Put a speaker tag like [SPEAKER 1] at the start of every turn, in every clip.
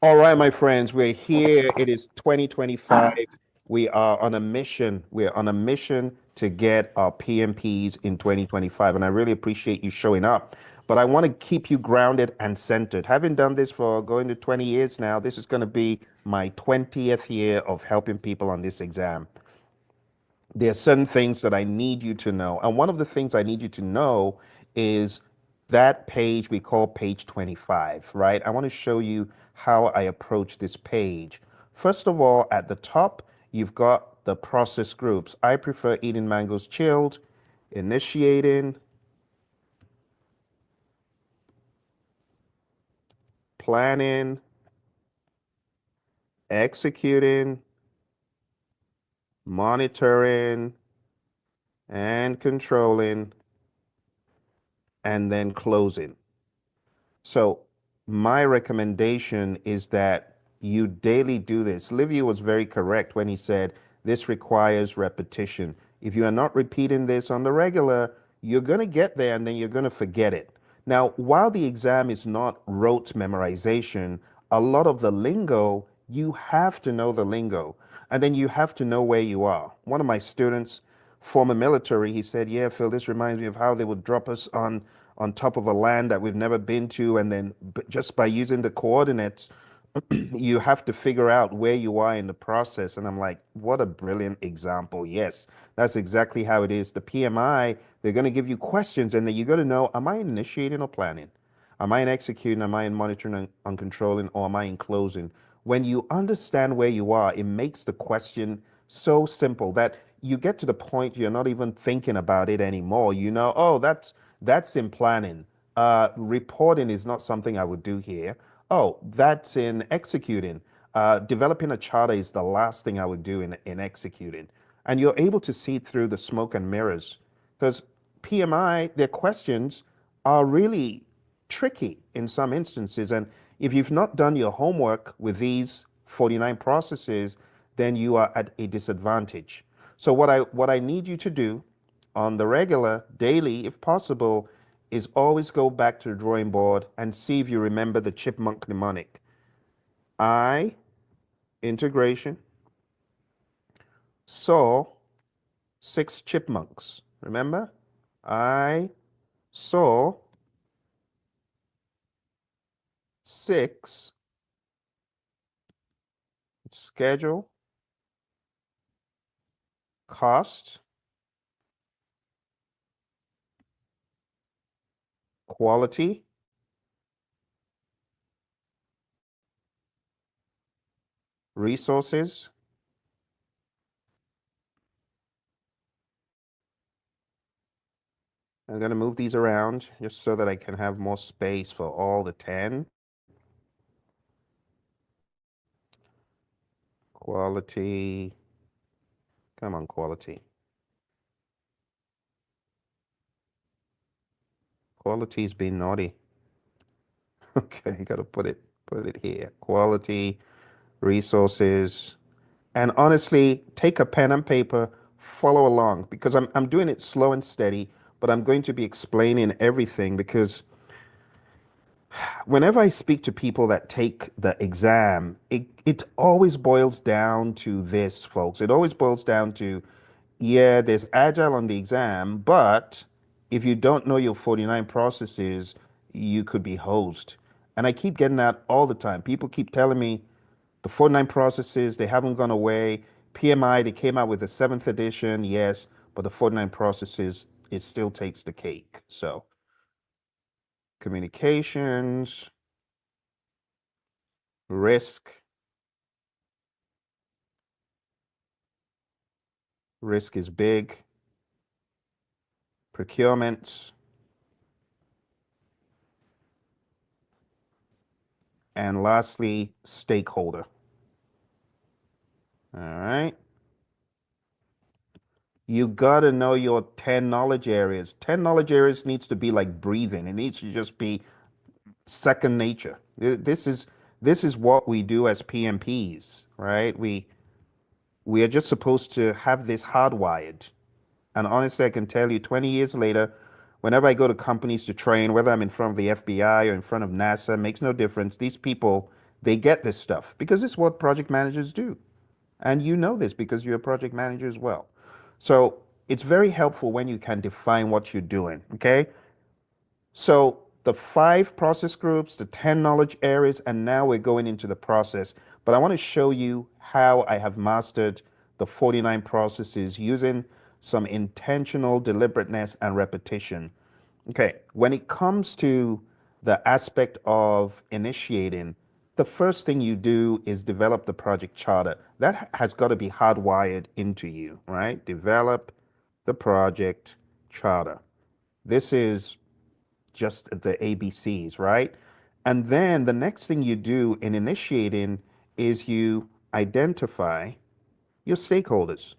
[SPEAKER 1] All right, my friends, we're here. It is 2025. We are on a mission. We're on a mission to get our PMPs in 2025. And I really appreciate you showing up. But I want to keep you grounded and centered. Having done this for going to 20 years now, this is going to be my 20th year of helping people on this exam. There are certain things that I need you to know. And one of the things I need you to know is that page we call page 25, right? I want to show you how I approach this page. First of all, at the top, you've got the process groups. I prefer eating mangoes chilled, initiating, planning, executing, monitoring, and controlling, and then closing. So my recommendation is that you daily do this. Livy was very correct when he said this requires repetition. If you are not repeating this on the regular, you're going to get there and then you're going to forget it. Now, while the exam is not rote memorization, a lot of the lingo, you have to know the lingo. And then you have to know where you are. One of my students, former military, he said, "Yeah, Phil, this reminds me of how they would drop us on top of a land that we've never been to, and then just by using the coordinates, you have to figure out where you are in the process." And I'm like, what a brilliant example. Yes, that's exactly how it is. The PMI, they're going to give you questions, and then you got to know, am I initiating or planning? Am I in executing? Am I in monitoring and controlling? Or am I in closing? When you understand where you are, it makes the question so simple that you get to the point you're not even thinking about it anymore. You know, oh, that's in planning. Reporting is not something I would do here. Oh, that's in executing. Developing a charter is the last thing I would do in executing. And you're able to see through the smoke and mirrors because PMI, their questions are really tricky in some instances. And if you've not done your homework with these 49 processes, then you are at a disadvantage. So what I need you to do on the regular, daily, if possible, is always go back to the drawing board and see if you remember the chipmunk mnemonic. I, integration, saw six chipmunks. Remember? I saw six, schedule, cost, quality, resources. I'm going to move these around just so that I can have more space for all the 10. Quality. Come on, quality. Quality's being naughty. Okay, you got to put it here. Quality, resources, and honestly, take a pen and paper, follow along because I'm doing it slow and steady, but I'm going to be explaining everything because whenever I speak to people that take the exam, it always boils down to this, folks. It always boils down to, yeah, there's agile on the exam, but if you don't know your 49 processes, you could be hosed. And I keep getting that all the time. People keep telling me the 49 processes, they haven't gone away. PMI, they came out with the seventh edition, yes, but the 49 processes, it still takes the cake. So communications, risk, risk is big, procurements, and lastly, stakeholder. All right. You gotta know your 10 knowledge areas. 10 knowledge areas needs to be like breathing. It needs to just be second nature. This is what we do as PMPs, right? We are just supposed to have this hardwired. And honestly, I can tell you 20 years later, whenever I go to companies to train, whether I'm in front of the FBI or in front of NASA, makes no difference. These people, They get this stuff because it's what project managers do. And you know this because you're a project manager as well. So it's very helpful when you can define what you're doing. Okay. So the 5 process groups, the 10 knowledge areas, and now we're going into the process. But I want to show you how I have mastered the 49 processes using some intentional deliberateness and repetition. Okay, when it comes to the aspect of initiating, the first thing you do is develop the project charter. That has got to be hardwired into you, right? Develop the project charter. This is just the ABCs, right? And then the next thing you do in initiating is you identify your stakeholders.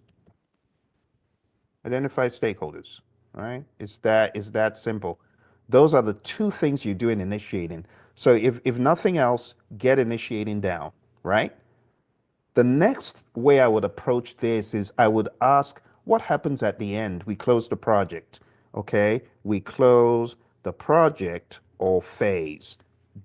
[SPEAKER 1] Identify stakeholders, right? It's that simple. Those are the 2 things you do in initiating. So if nothing else, get initiating down, right? The next way I would approach this is I would ask, what happens at the end? We close the project, okay? We close the project or phase.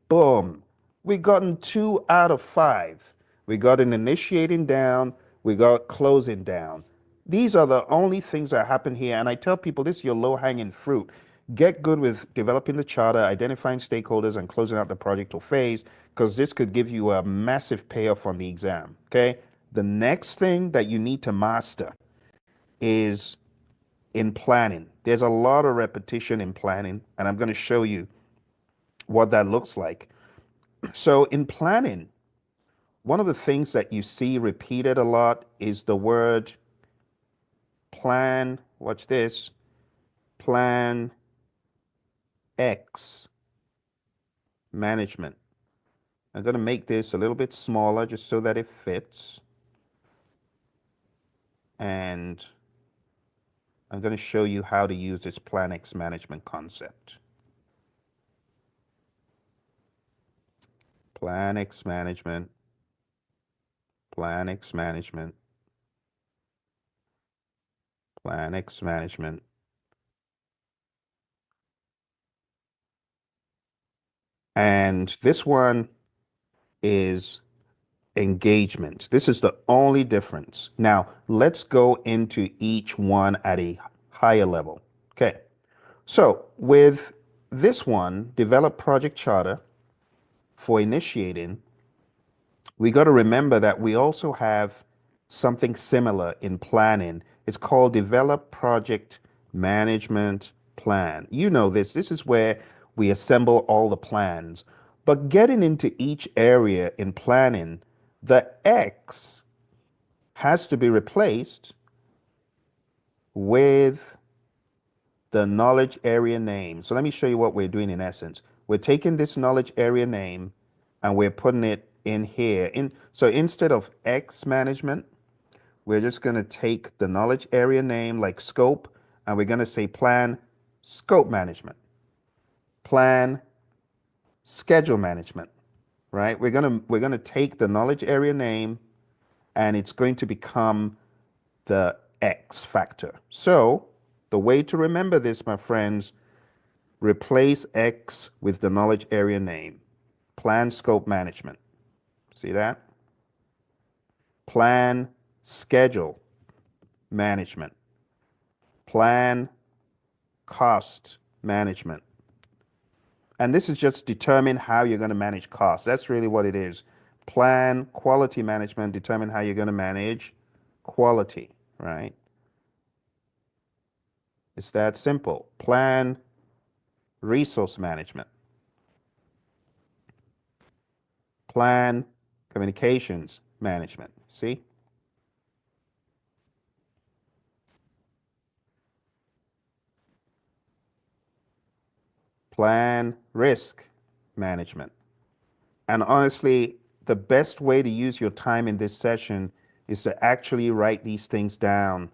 [SPEAKER 1] Boom. We gotten 2 out of 5. We got an initiating down, we got closing down. These are the only things that happen here. And I tell people this is your low hanging fruit. Get good with developing the charter, identifying stakeholders, and closing out the project or phase, because this could give you a massive payoff on the exam. Okay. The next thing that you need to master is in planning. There's a lot of repetition in planning, and I'm going to show you what that looks like. So, in planning, one of the things that you see repeated a lot is the word plan. Watch this, plan X management. I'm going to make this a little bit smaller just so that it fits. And I'm going to show you how to use this Plan X management concept. Plan X management, Plan X management, Plan X management. And this one is engagement. This is the only difference. Now, let's go into each one at a higher level. Okay. So, with this one, develop project charter for initiating, we got to remember that we also have something similar in planning. It's called develop project management plan. You know this. This is where we assemble all the plans. But getting into each area in planning, the X has to be replaced with the knowledge area name. So let me show you what we're doing in essence. We're taking this knowledge area name and we're putting it in here. So instead of X management, we're just going to take the knowledge area name like scope, and we're going to say plan scope management, plan schedule management, right? We're going to take the knowledge area name and it's going to become the X factor. So the way to remember this, my friends, replace X with the knowledge area name. Plan scope management. See that? Plan schedule management. Plan cost management. And this is just determine how you're going to manage costs. That's really what it is. Plan quality management, determine how you're going to manage quality, right? It's that simple. Plan resource management. Plan communications management. See? Plan risk management. And honestly, the best way to use your time in this session is to actually write these things down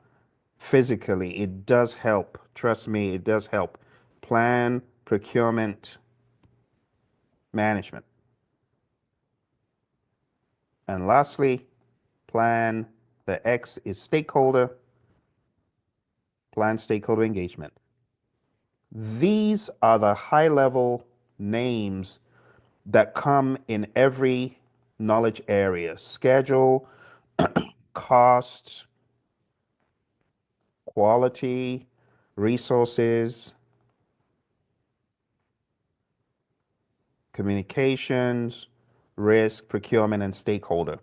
[SPEAKER 1] physically. It does help. Trust me, it does help. Plan procurement management. And lastly, plan, the X is stakeholder, plan stakeholder engagement. These are the high level names that come in every knowledge areas: schedule, costs, quality, resources, communications, risk, procurement, and stakeholder.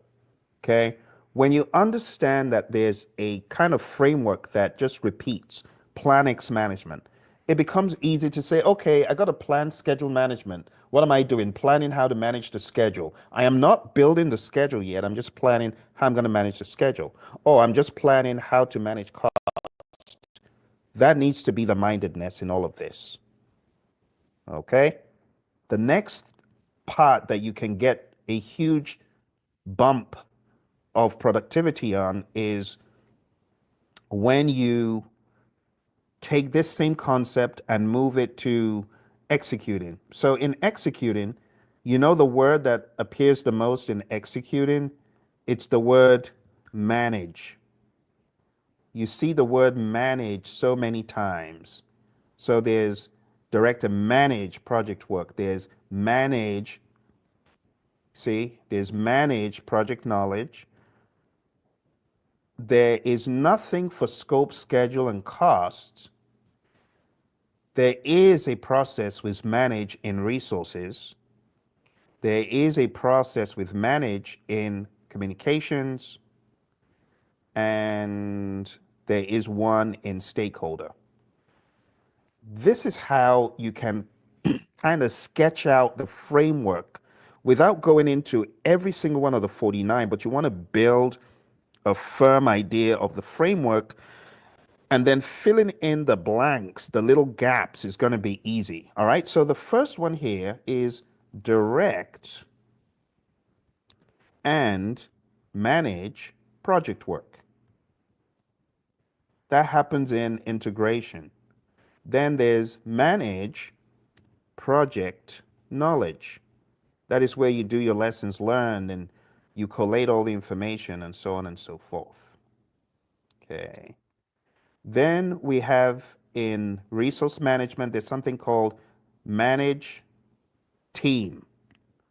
[SPEAKER 1] Okay. When you understand that there's a kind of framework that just repeats Planx management, it becomes easy to say, okay, I got to plan schedule management. What am I doing? Planning how to manage the schedule. I am not building the schedule yet. I'm just planning how I'm going to manage the schedule. Or I'm just planning how to manage costs. That needs to be the mindedness in all of this. Okay. The next part that you can get a huge bump of productivity on is when you take this same concept and move it to executing. So in executing, you know the word that appears the most in executing? It's the word manage. You see the word manage so many times. So there's direct and manage project work. There's manage, see, there's manage project knowledge. There is nothing for scope, schedule, and costs. There is a process with manage in resources. There is a process with manage in communications, and there is one in stakeholder. This is how you can kind of sketch out the framework without going into every single one of the 49, but you want to build a firm idea of the framework, and then filling in the blanks, the little gaps, is going to be easy. All right. So the first one here is direct and manage project work. That happens in integration. Then there's manage project knowledge. That is where you do your lessons learned and you collate all the information and so on and so forth. Okay. Then we have in resource management, there's something called manage team.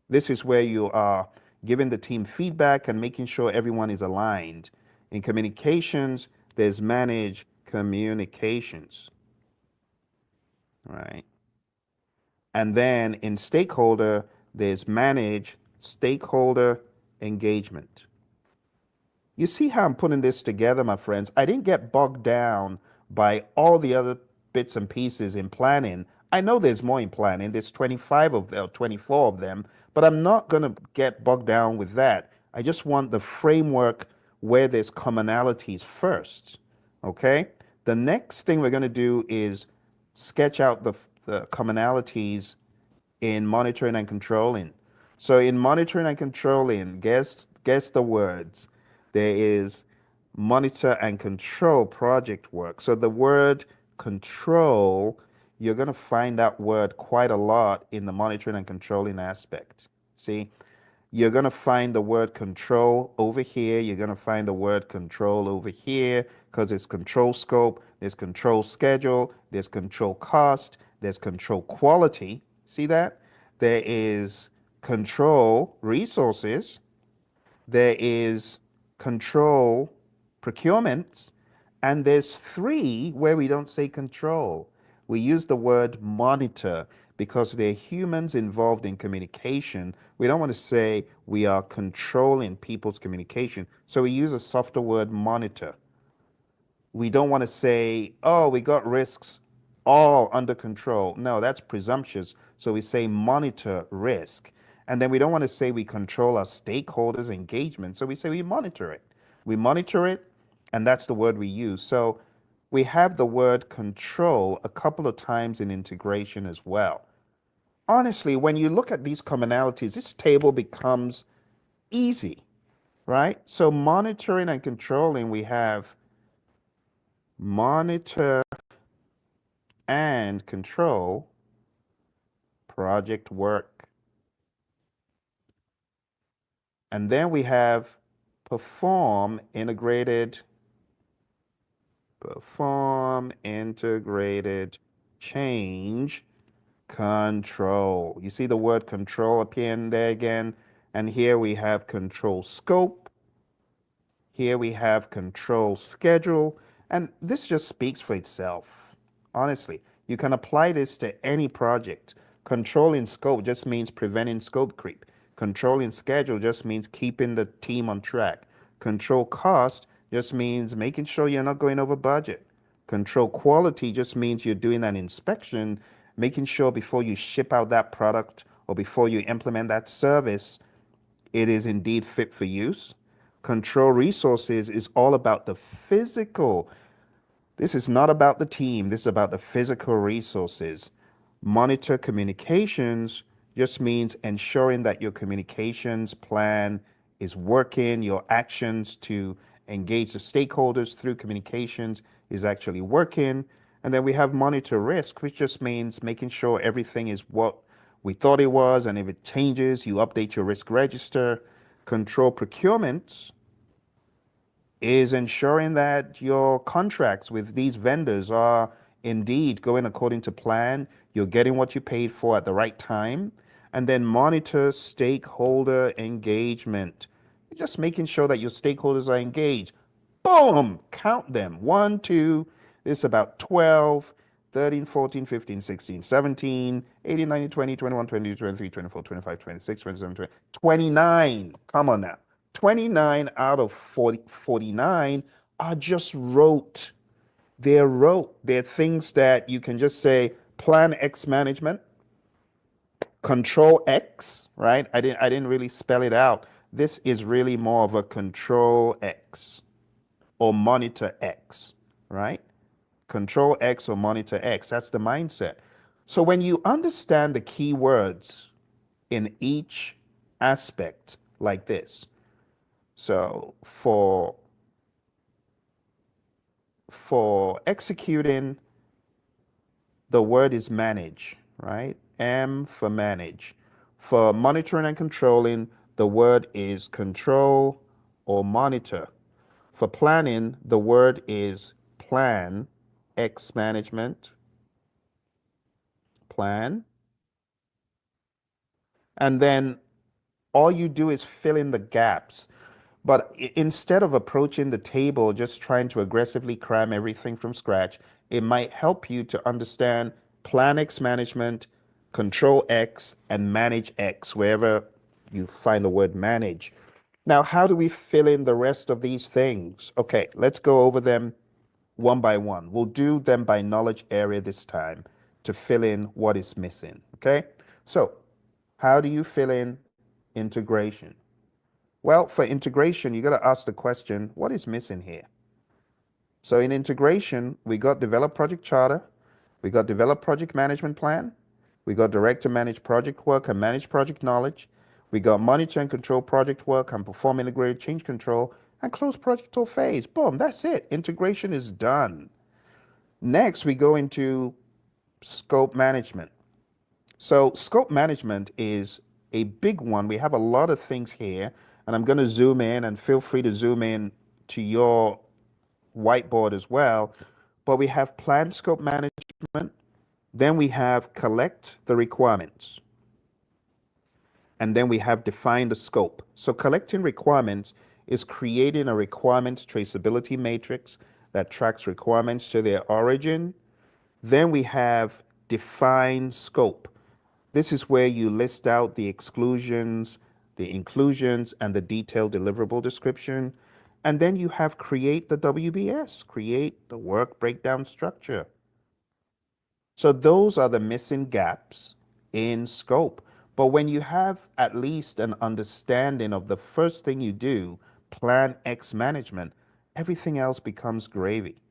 [SPEAKER 1] This is where you are giving the team feedback and making sure everyone is aligned. In communications, there's manage communications, right? And then in stakeholder, there's manage stakeholder engagement. You see how I'm putting this together, my friends? I didn't get bogged down by all the other bits and pieces in planning. I know there's more in planning. There's 25 of them, 24 of them, but I'm not going to get bogged down with that. I just want the framework where there's commonalities first. Okay? The next thing we're going to do is sketch out the commonalities in monitoring and controlling. So in monitoring and controlling, guess the words. There is monitor and control project work. So the word control, you're going to find that word quite a lot in the monitoring and controlling aspect. See, you're going to find the word control over here. You're going to find the word control over here because it's control scope, there's control schedule, there's control cost, there's control quality. See that? There is control resources, there is control procurements, and there's three where we don't say control. We use the word monitor because there are humans involved in communication. We don't want to say we are controlling people's communication. So we use a softer word monitor. We don't want to say, oh, we got risks all under control. No, that's presumptuous. So we say monitor risk. And then we don't want to say we control our stakeholders' engagement. So we say we monitor it. We monitor it, and that's the word we use. So we have the word control a couple of times in integration as well. Honestly, when you look at these commonalities, this table becomes easy, right? So monitoring and controlling, we have monitor and control project work. And then we have perform integrated change control. You see the word control appearing there again? And here we have control scope. Here we have control schedule. And this just speaks for itself. Honestly, you can apply this to any project. Controlling scope just means preventing scope creep. Controlling schedule just means keeping the team on track. Control cost just means making sure you're not going over budget. Control quality just means you're doing an inspection, making sure before you ship out that product or before you implement that service, it is indeed fit for use. Control resources is all about the physical. This is not about the team. This is about the physical resources. Monitor communications just means ensuring that your communications plan is working, your actions to engage the stakeholders through communications is actually working. And then we have monitor risk, which just means making sure everything is what we thought it was. And if it changes, you update your risk register. Control procurements is ensuring that your contracts with these vendors are indeed going according to plan. You're getting what you paid for at the right time. And then monitor stakeholder engagement. Just making sure that your stakeholders are engaged. Boom! Count them. 1, 2, this is about 12, 13, 14, 15, 16, 17, 18, 19, 20, 21, 22, 23, 24, 25, 26, 27, 20, 29. Come on now. 29 out of 40, 49 are just rote. They're rote. They're things that you can just say plan X management, control X, right? I didn't really spell it out. This is really more of a control X or monitor X, right? Control X or monitor X. That's the mindset. So when you understand the key words in each aspect like this, so for executing, the word is manage, right? M for manage. For monitoring and controlling, the word is control or monitor. For planning, the word is plan, X management, plan. And then all you do is fill in the gaps. But instead of approaching the table just trying to aggressively cram everything from scratch, it might help you to understand plan X management, control X, and manage X, wherever you find the word manage. Now, how do we fill in the rest of these things? Okay, let's go over them one by one. We'll do them by knowledge area this time to fill in what is missing. Okay, so how do you fill in integration? Well, for integration, you got to ask the question, what is missing here? So in integration, we got develop project charter, we got develop project management plan, we got direct to manage project work and manage project knowledge, we got monitor and control project work and perform integrated change control and close project or phase. Boom, that's it. Integration is done. Next, we go into scope management. So scope management is a big one. We have a lot of things here, and I'm going to zoom in, and feel free to zoom in to your whiteboard as well. But we have plan scope management, then we have collect the requirements, and then we have define the scope. So collecting requirements is creating a requirements traceability matrix that tracks requirements to their origin. Then we have define scope. This is where you list out the exclusions, the inclusions, and the detailed deliverable description. And then you have create the WBS, create the work breakdown structure. So those are the missing gaps in scope. But when you have at least an understanding of the first thing you do, plan X management, everything else becomes gravy.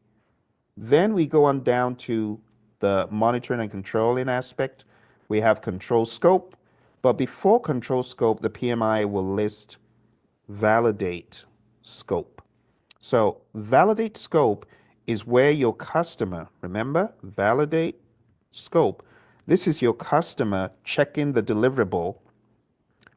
[SPEAKER 1] Then we go on down to the monitoring and controlling aspect. We have control scope, but before control scope, the PMI will list validate scope. So validate scope is where your customer, remember, validate scope. This is your customer checking the deliverable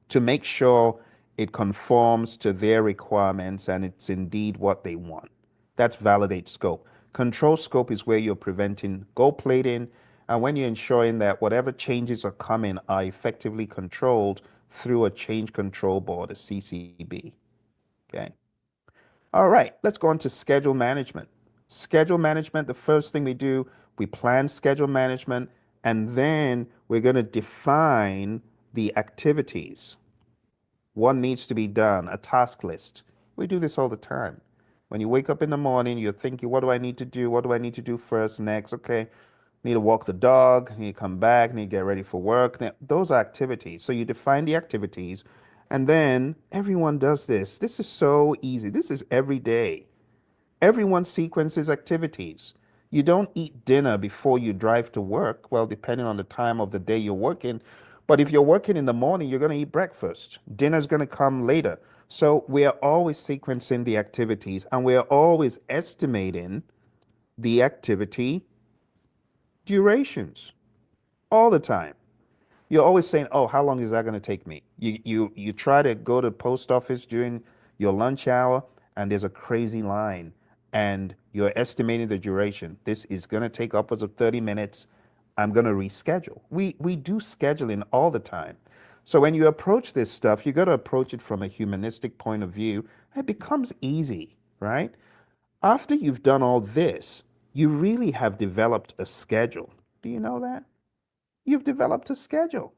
[SPEAKER 1] to make sure it conforms to their requirements and it's indeed what they want. That's validate scope. Control scope is where you're preventing gold plating and when you're ensuring that whatever changes are coming are effectively controlled through a change control board, a CCB. Okay. All right, let's go on to schedule management. Schedule management, the first thing we do, we plan schedule management, and then we're going to define the activities. What needs to be done, a task list. We do this all the time. When you wake up in the morning, you're thinking, what do I need to do? What do I need to do first, next? Okay, need to walk the dog, need to come back, need to get ready for work. Those are activities. So you define the activities, and then everyone does this. This is so easy. This is every day. Everyone sequences activities. You don't eat dinner before you drive to work. Well, depending on the time of the day you're working. But if you're working in the morning, you're going to eat breakfast. Dinner's going to come later. So we are always sequencing the activities and we are always estimating the activity durations all the time. You're always saying, "Oh, how long is that going to take me?" You try to go to the post office during your lunch hour, and there's a crazy line, and you're estimating the duration. This is going to take upwards of 30 minutes. I'm going to reschedule. We do scheduling all the time. So when you approach this stuff, you got to approach it from a humanistic point of view. It becomes easy, right? After you've done all this, you really have developed a schedule. Do you know that? You've developed a schedule.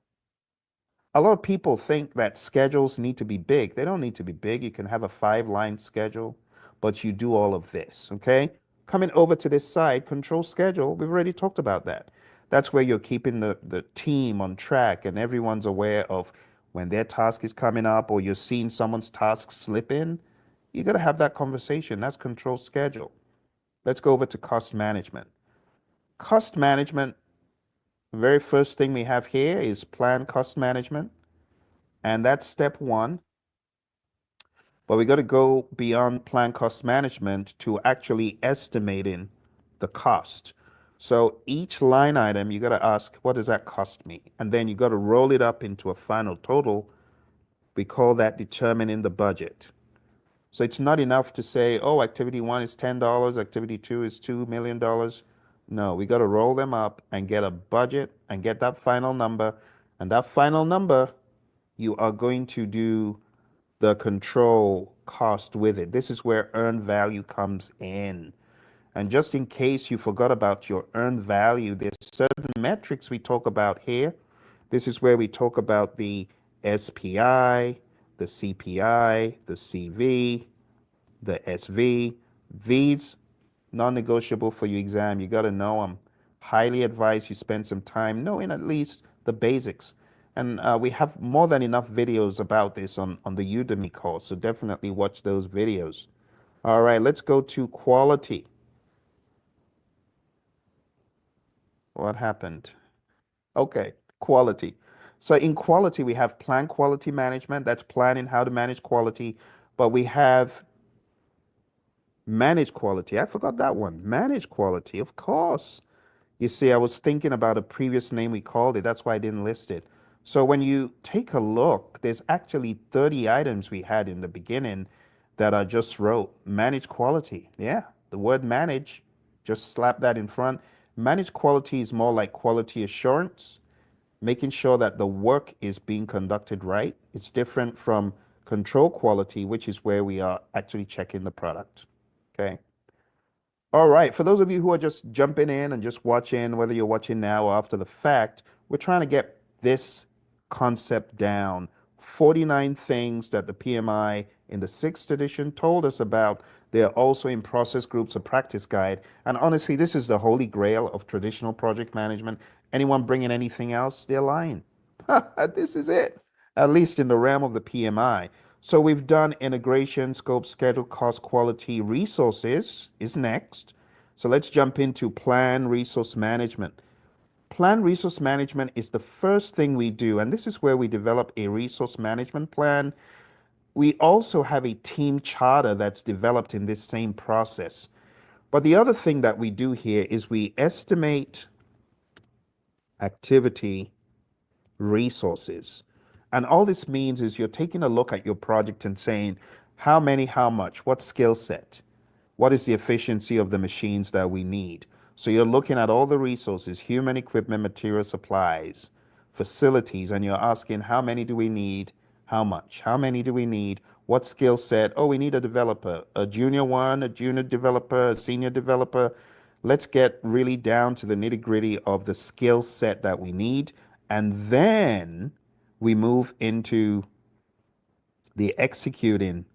[SPEAKER 1] A lot of people think that schedules need to be big. They don't need to be big. You can have a 5-line schedule, but you do all of this, okay? Coming over to this side, control schedule, we've already talked about that. That's where you're keeping the team on track and everyone's aware of when their task is coming up or you're seeing someone's task slip in. You got to have that conversation. That's control schedule. Let's go over to cost management. Cost management, the very first thing we have here is plan cost management. And that's step one. But we got to go beyond plan cost management to actually estimating the cost. So each line item, you got to ask, what does that cost me? And then you got to roll it up into a final total. We call that determining the budget. So it's not enough to say, oh, activity one is $10, activity two is $2 million. No, we got to roll them up and get a budget and get that final number. And that final number, you are going to do the control cost with it. This is where earned value comes in. And just in case you forgot about your earned value, there's certain metrics we talk about here. This is where we talk about the SPI, the CPI, the CV, the SV. These non-negotiable for your exam. You got to know them. Highly advise you spend some time knowing at least the basics. And we have more than enough videos about this on the Udemy course, so definitely watch those videos. All right, let's go to quality. What happened? Okay, quality. So in quality, we have plan quality management. That's planning how to manage quality. But we have manage quality. I forgot that one. Manage quality, of course. You see, I was thinking about a previous name we called it. That's why I didn't list it. So when you take a look, there's actually 30 items we had in the beginning that I just wrote. Manage quality. Yeah, the word manage, just slap that in front. Manage quality is more like quality assurance, making sure that the work is being conducted right. It's different from control quality, which is where we are actually checking the product. Okay. All right, for those of you who are just jumping in and just watching, whether you're watching now or after the fact, we're trying to get this concept down. 49 things that the PMI in the 6th edition told us about. They're also in process groups, a practice guide. And honestly, this is the holy grail of traditional project management. Anyone bringing anything else, they're lying. This is it, at least in the realm of the PMI. So we've done integration, scope, schedule, cost, quality, resources is next. So let's jump into plan resource management. Plan resource management is the first thing we do, and this is where we develop a resource management plan. We also have a team charter that's developed in this same process. But the other thing that we do here is we estimate activity resources. And all this means is you're taking a look at your project and saying, how many, how much, what skill set, what is the efficiency of the machines that we need. So you're looking at all the resources, human equipment, material supplies, facilities and you're asking how many do we need, how much, how many do we need, what skill set? Oh, we need a developer, a junior one, a junior developer, a senior developer. Let's get really down to the nitty gritty of the skill set that we need. And then we move into the executing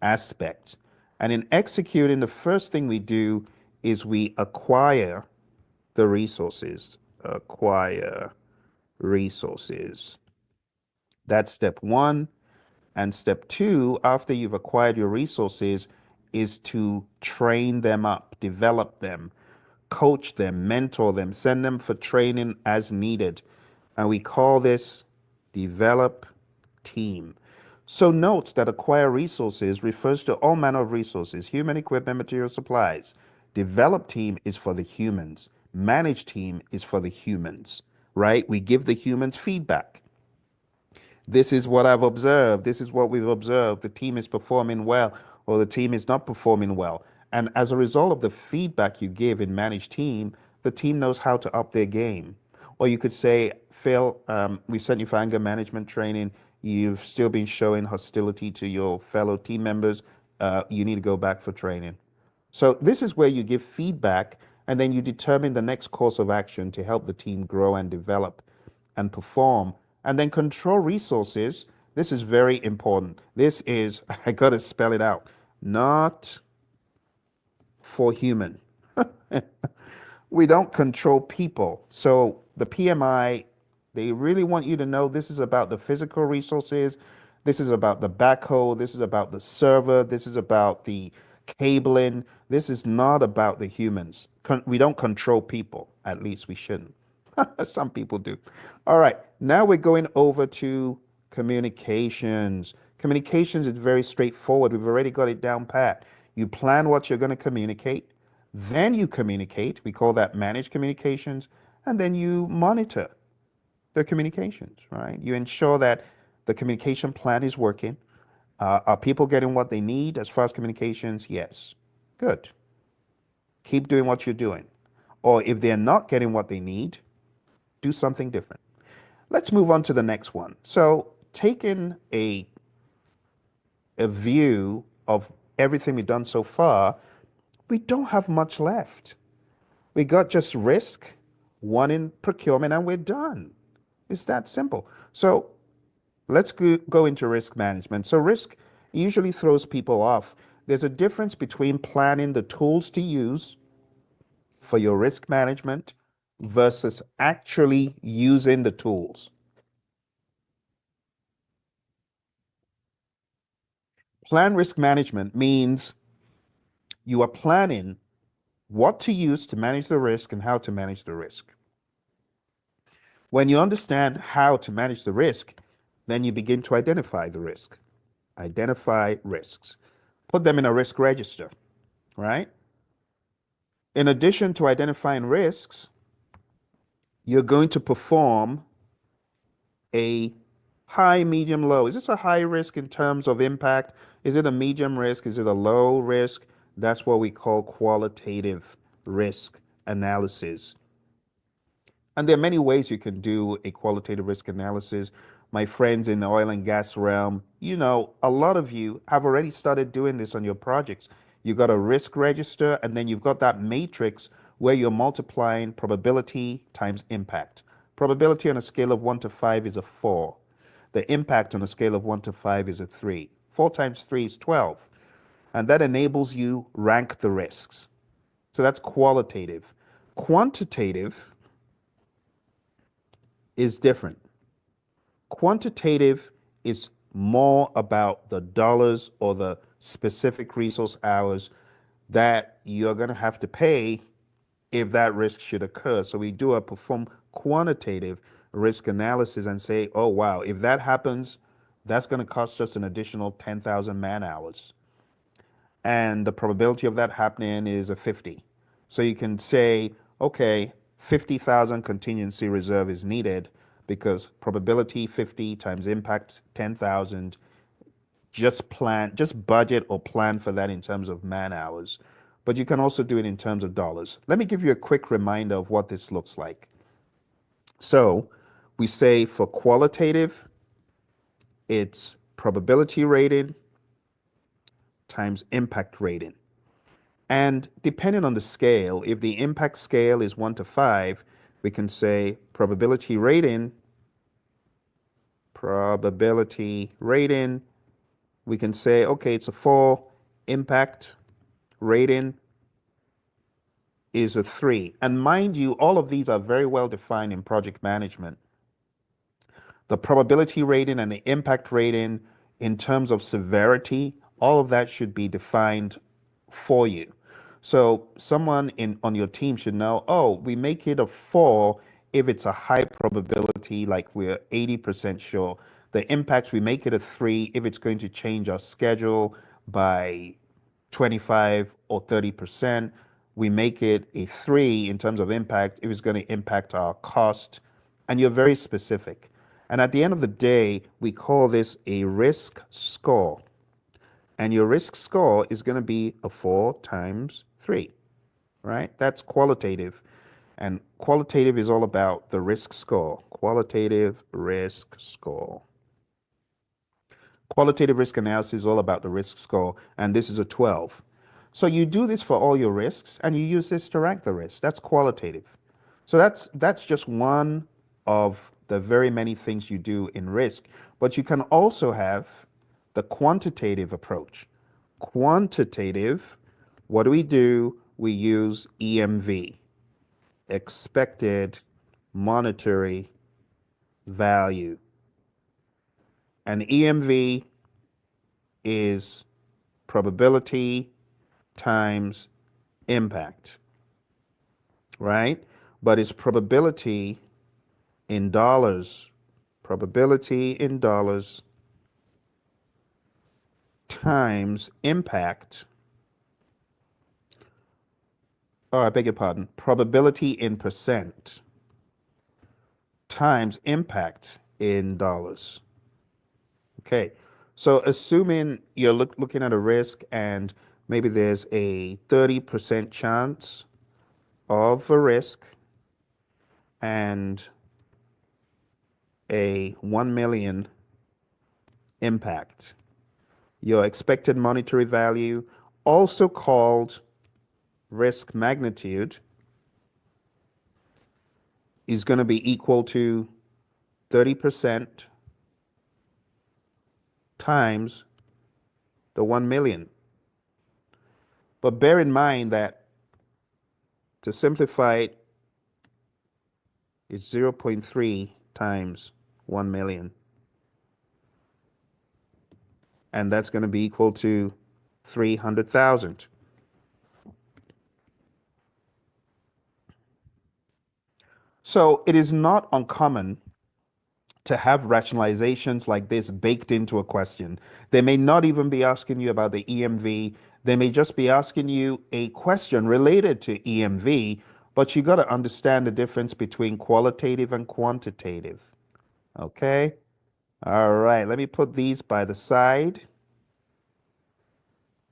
[SPEAKER 1] aspect. And in executing, the first thing we do is we acquire the resources. Acquire resources. That's step one. And step two, after you've acquired your resources, is to train them up, develop them, coach them, mentor them, send them for training as needed. And we call this develop team. So note that acquire resources refers to all manner of resources, human equipment, material supplies. Develop team is for the humans. Manage team is for the humans, right? We give the humans feedback. This is what I've observed. This is what we've observed. The team is performing well, or the team is not performing well. And as a result of the feedback you give in managed team, the team knows how to up their game. Or you could say, Phil, we sent you for anger management training. You've still been showing hostility to your fellow team members. You need to go back for training. So this is where you give feedback and then you determine the next course of action to help the team grow and develop and perform. And then control resources. This is very important. This is, I got to spell it out, not for human. We don't control people. So the PMI, they really want you to know this is about the physical resources. This is about the backhoe. This is about the server. This is about the cabling. This is not about the humans. We don't control people. At least we shouldn't. Some people do. All right. Now we're going over to communications. Communications is very straightforward. We've already got it down pat. You plan what you're going to communicate. Then you communicate. We call that managed communications. And then you monitor the communications, right? You ensure that the communication plan is working. Are people getting what they need as far as communications? Yes. Good. Keep doing what you're doing. Or if they're not getting what they need, do something different. Let's move on to the next one. So, taking a view of everything we've done so far, we don't have much left. We got just risk, one in procurement, and we're done. It's that simple. So let's go into risk management. So risk usually throws people off. There's a difference between planning the tools to use for your risk management versus actually using the tools. Plan risk management means you are planning what to use to manage the risk and how to manage the risk. When you understand how to manage the risk, then you begin to identify the risk. Identify risks. Put them in a risk register, right? In addition to identifying risks, you're going to perform a high, medium, low. Is this a high risk in terms of impact? Is it a medium risk? Is it a low risk? That's what we call qualitative risk analysis. And there are many ways you can do a qualitative risk analysis. My friends in the oil and gas realm, a lot of you have already started doing this on your projects. You've got a risk register, and then you've got that matrix where you're multiplying probability times impact. Probability on a scale of 1 to 5 is a 4. The impact on a scale of 1 to 5 is a 3. 4 times 3 is 12. And that enables you rank the risks. So that's qualitative. Quantitative is different. Quantitative is more about the dollars or the specific resource hours that you're going to have to pay if that risk should occur. So we do a perform quantitative risk analysis and say, oh, wow, if that happens, that's going to cost us an additional 10,000 man hours. And the probability of that happening is a 50. So you can say, okay, 50,000 contingency reserve is needed because probability 50 times impact 10,000. Just budget or plan for that in terms of man hours. But you can also do it in terms of dollars. Let me give you a quick reminder of what this looks like. So We say for qualitative, it's probability rating times impact rating. And depending on the scale, if the impact scale is 1 to 5, we can say probability rating, we can say, okay, it's a 4, impact rating is a 3. And mind you, all of these are very well defined in project management. The probability rating and the impact rating in terms of severity, all of that should be defined for you. So someone in on your team should know, oh, we make it a 4 if it's a high probability, like we're 80% sure. The impacts, we make it a 3 if it's going to change our schedule by 25 or 30%. We make it a 3 in terms of impact if it's going to impact our cost. And you're very specific. And at the end of the day, we call this a risk score. And your risk score is going to be a 4 times 3, right? That's qualitative. And qualitative is all about the risk score. Qualitative risk score. Qualitative risk analysis is all about the risk score, and this is a 12. So you do this for all your risks, and you use this to rank the risks. That's qualitative. So that's just one of the very many things you do in risk. But you can also have the quantitative approach. Quantitative, what do? We use EMV, expected monetary value. And EMV is probability times impact, right? But it's probability in dollars times impact. Oh, I beg your pardon. Probability in percent times impact in dollars. Okay. So assuming you're looking at a risk and maybe there's a 30% chance of a risk and a 1 million impact. Your expected monetary value, also called risk magnitude, is going to be equal to 30% times the 1 million. But bear in mind that to simplify it, it's 0.3 times 1 million. And that's going to be equal to 300,000. So it is not uncommon to have rationalizations like this baked into a question. They may not even be asking you about the EMV. They may just be asking you a question related to EMV, but you got to understand the difference between qualitative and quantitative. Okay? All right, let me put these by the side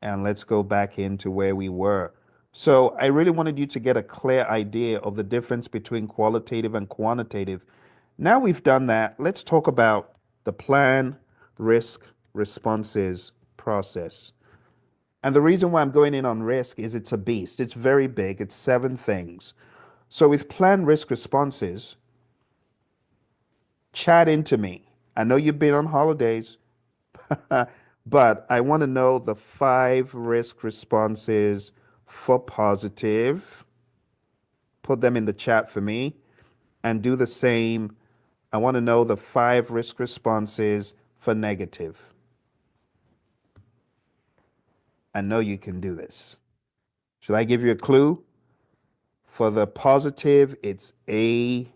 [SPEAKER 1] and let's go back into where we were. So I really wanted you to get a clear idea of the difference between qualitative and quantitative. Now we've done that, let's talk about the plan, risk, responses process. And the reason why I'm going in on risk is it's a beast. It's very big. It's 7 things. So with plan, risk, responses, chat into me. I know you've been on holidays, but I want to know the 5 risk responses for positive. Put them in the chat for me and do the same. I want to know the 5 risk responses for negative. I know you can do this. Should I give you a clue? For the positive, it's for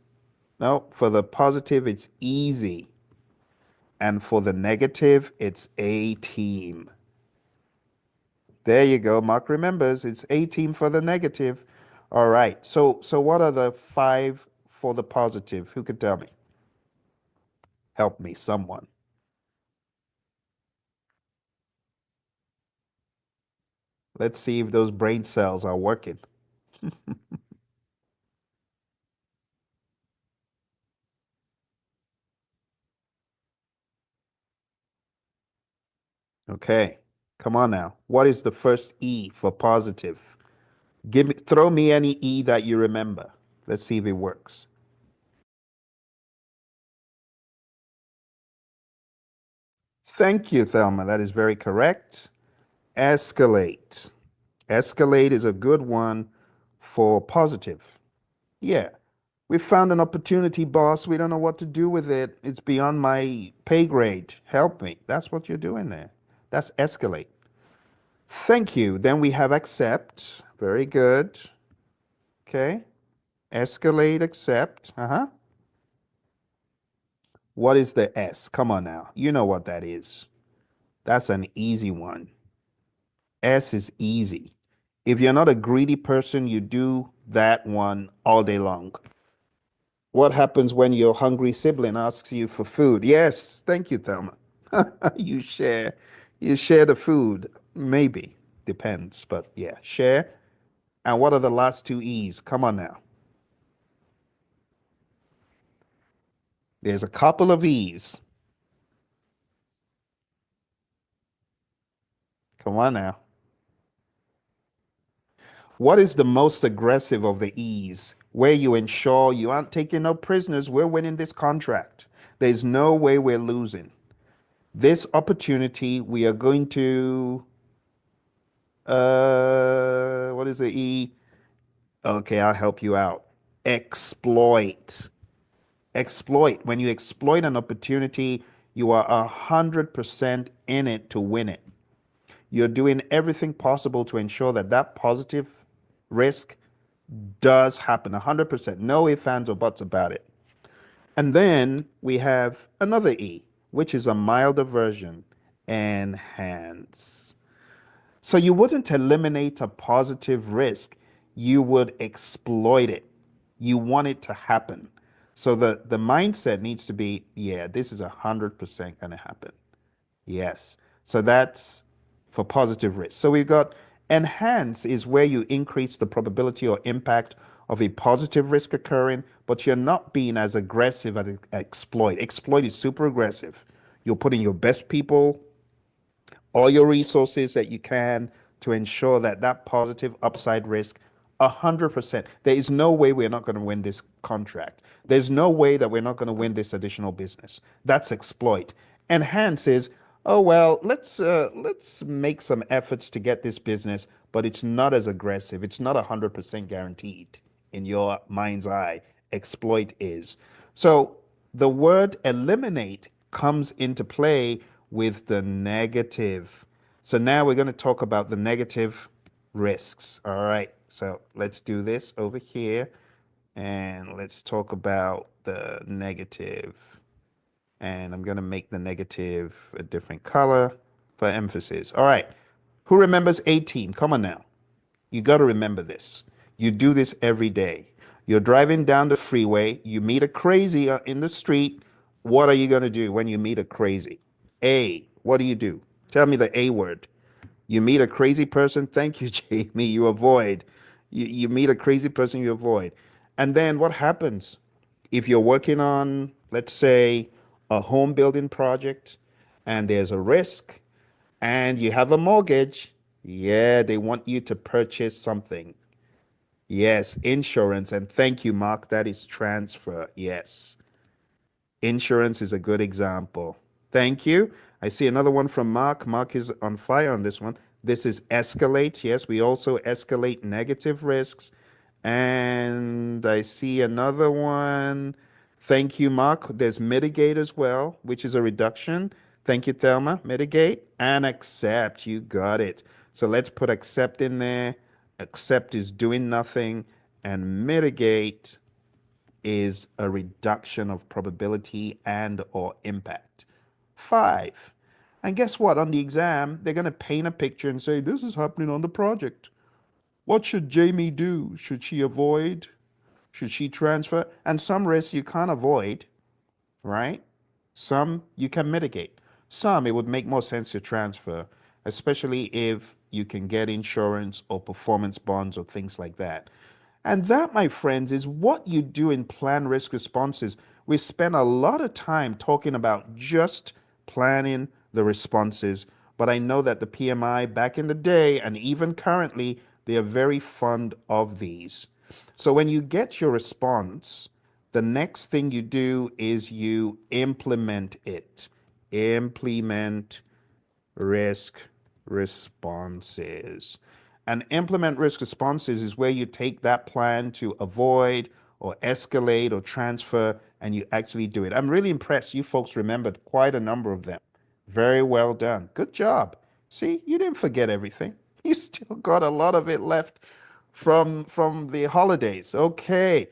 [SPEAKER 1] the positive, it's easy. And for the negative, it's a team. There you go. Mark remembers it's a team for the negative. All right. So what are the 5 for the positive? Who could tell me? Help me, someone. Let's see if those brain cells are working. Okay. Come on now. What is the first E for positive? Throw me any E that you remember. Let's see if it works. Thank you, Thelma. That is very correct. Escalate. Escalate is a good one for positive. Yeah. We found an opportunity, boss. We don't know what to do with it. It's beyond my pay grade. Help me. That's what you're doing there. That's escalate. Thank you. Then we have accept. Very good. Okay. Escalate, accept. Uh-huh. What is the S? Come on now. You know what that is. That's an easy one. S is easy. If you're not a greedy person, you do that one all day long. What happens when your hungry sibling asks you for food? Yes, thank you, Thelma. You share, you share the food. Maybe. Depends, but yeah, share. And what are the last two E's? Come on now. There's a couple of E's. Come on now. What is the most aggressive of the E's? Where you ensure you aren't taking no prisoners, we're winning this contract. There's no way we're losing. This opportunity, we are going to, what is the E? Okay, I'll help you out. Exploit. Exploit. When you exploit an opportunity, you are 100% in it to win it. You're doing everything possible to ensure that that positive risk does happen 100%. No ifs, ands, or buts about it. And then we have another E, which is a milder version, enhance. So you wouldn't eliminate a positive risk, you would exploit it. You want it to happen. So the mindset needs to be, yeah, this is 100% going to happen. Yes. So that's for positive risk. So we've got enhance is where you increase the probability or impact of a positive risk occurring, but you're not being as aggressive as exploit. Exploit is super aggressive. You're putting your best people, all your resources that you can to ensure that that positive upside risk 100%. There is no way we're not going to win this contract. There's no way that we're not going to win this additional business. That's exploit. Enhance is, oh well, let's make some efforts to get this business, but it's not as aggressive. It's not 100% guaranteed in your mind's eye. Exploit is. So the word eliminate comes into play with the negative. So now we're going to talk about the negative risks. All right. So let's do this over here and let's talk about the negative. And I'm going to make the negative a different color for emphasis. All right. Who remembers 18? Come on now. You got to remember this. You do this every day. You're driving down the freeway, you meet a crazy in the street. What are you going to do when you meet a crazy? A, what do you do? Tell me the A word. You meet a crazy person. Thank you, Jamie. You avoid. You meet a crazy person, you avoid. And then what happens if you're working on, let's say, a home building project and there's a risk and you have a mortgage? Yeah, they want you to purchase something. Yes, insurance. And thank you, Mark. That is transfer. Yes. Insurance is a good example. Thank you. I see another one from Mark. Mark is on fire on this one. This is escalate. Yes, we also escalate negative risks. And I see another one. Thank you, Mark. There's mitigate as well, which is a reduction. Thank you, Thelma. Mitigate and accept. You got it. So let's put accept in there. Accept is doing nothing, and mitigate is a reduction of probability and or impact. Five. And guess what? On the exam, they're going to paint a picture and say, this is happening on the project. What should Jamie do? Should she avoid? Should she transfer? And some risks you can't avoid, right? Some you can mitigate. Some it would make more sense to transfer, especially if you can get insurance or performance bonds or things like that. And that, my friends, is what you do in plan risk responses. We spend a lot of time talking about just planning the responses, but I know that the PMI back in the day and even currently, they are very fond of these. So when you get your response, the next thing you do is you implement it. Implement risk responses. And implement risk responses is where you take that plan to avoid or escalate or transfer and you actually do it. I'm really impressed. You folks remembered quite a number of them. Very well done. Good job. See, you didn't forget everything. You still got a lot of it left from the holidays. Okay.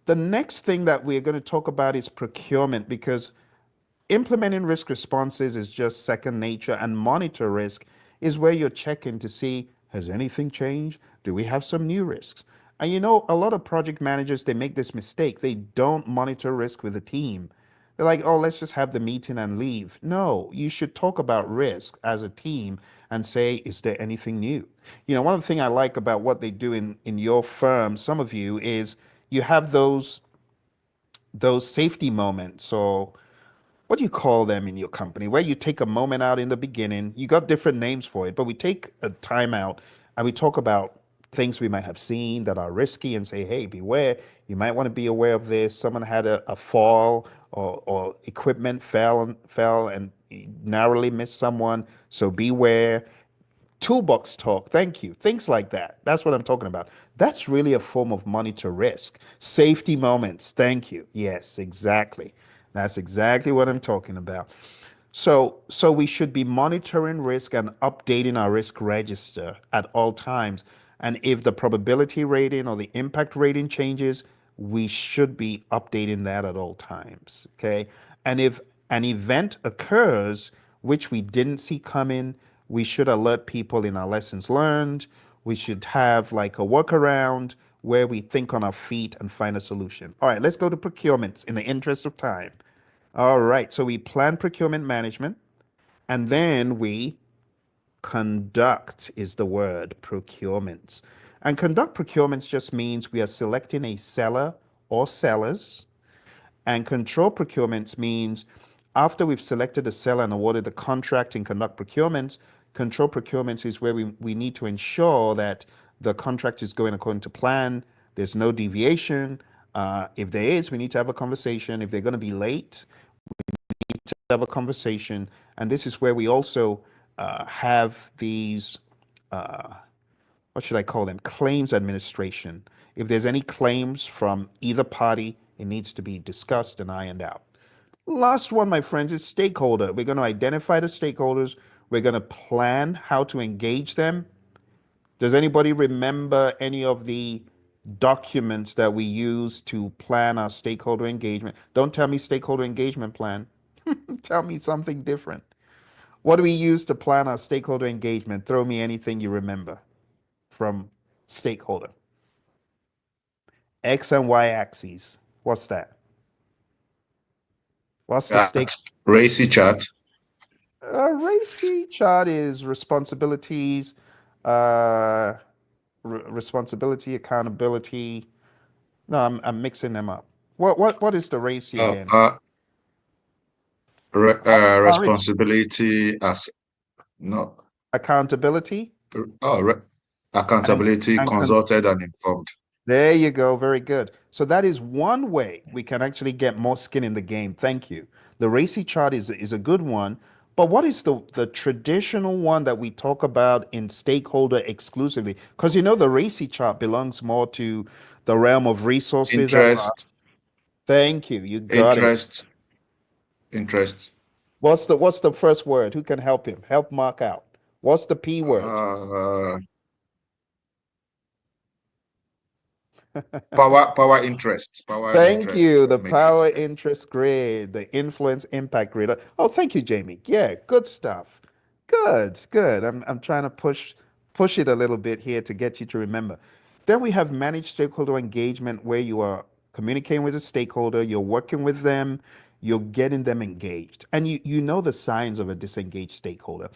[SPEAKER 1] The next thing that we're going to talk about is procurement because implementing risk responses is just second nature, and monitor risk is where you're checking to see has anything changed? Do we have some new risks? And you know, a lot of project managers they make this mistake. They don't monitor risk with the team. They're like, oh, let's just have the meeting and leave. No, you should talk about risk as a team and say, is there anything new? You know, one of the things I like about what they do in your firm, some of you, is you have those safety moments or what do you call them in your company where you take a moment out in the beginning, you got different names for it, but we take a time out and we talk about things we might have seen that are risky and say, hey, beware, you might want to be aware of this. Someone had a fall or equipment fell and narrowly missed someone, so beware. Toolbox talk, thank you. Things like that. That's what I'm talking about. That's really a form of monitor risk. Safety moments, thank you. Yes, exactly. That's exactly what I'm talking about. So we should be monitoring risk and updating our risk register at all times. And if the probability rating or the impact rating changes, we should be updating that at all times. Okay. And if an event occurs which we didn't see coming, we should alert people in our lessons learned. We should have like a workaround where we think on our feet and find a solution. All right, let's go to procurements in the interest of time. All right, so we plan procurement management and then we conduct is the word procurements. And conduct procurements just means we are selecting a seller or sellers, and control procurements means after we've selected the seller and awarded the contract and conduct procurements, control procurements is where we need to ensure that the contract is going according to plan. There's no deviation. If there is, we need to have a conversation. If they're going to be late, to have a conversation. And this is where we also have these, uh, what should I call them? Claims administration. If there's any claims from either party, it needs to be discussed and ironed out. Last one, my friends, is stakeholder. We're going to identify the stakeholders. We're going to plan how to engage them. Does anybody remember any of the documents that we use to plan our stakeholder engagement? Don't tell me stakeholder engagement plan. Tell me something different. What do we use to plan our stakeholder engagement? Throw me anything you remember from stakeholder. X and Y axes. What's that? What's the stake?
[SPEAKER 2] That racy chart.
[SPEAKER 1] Racy chart is responsibilities, uh, responsibility, accountability. No, I'm mixing them up. What is the racy
[SPEAKER 2] Uh,
[SPEAKER 1] again?
[SPEAKER 2] uh,
[SPEAKER 1] Rich.
[SPEAKER 2] responsibility as no.
[SPEAKER 1] Accountability
[SPEAKER 2] Oh,
[SPEAKER 1] and
[SPEAKER 2] accountability,
[SPEAKER 1] and
[SPEAKER 2] consulted and informed.
[SPEAKER 1] there you go. Very good. So that is one way we can actually get more skin in the game. Thank you. The racy chart is a good one. But what is the traditional one that we talk about in stakeholder exclusively? Because you know the racy chart belongs more to the realm of resources and
[SPEAKER 2] Interest,
[SPEAKER 1] thank you. You got it.
[SPEAKER 2] interest, interest.
[SPEAKER 1] What's the first word? Who can help him? Help Mark out. What's the P word?
[SPEAKER 2] Uh, power
[SPEAKER 1] Thank
[SPEAKER 2] interest
[SPEAKER 1] you. The
[SPEAKER 2] matrix.
[SPEAKER 1] power interest grid, the influence impact grid. Oh, thank you, Jamie. Yeah, good stuff. Good, good. I'm trying to push it a little bit here to get you to remember. Then we have managed stakeholder engagement where you are communicating with a stakeholder, you're working with them, you're getting them engaged. And you know the signs of a disengaged stakeholder.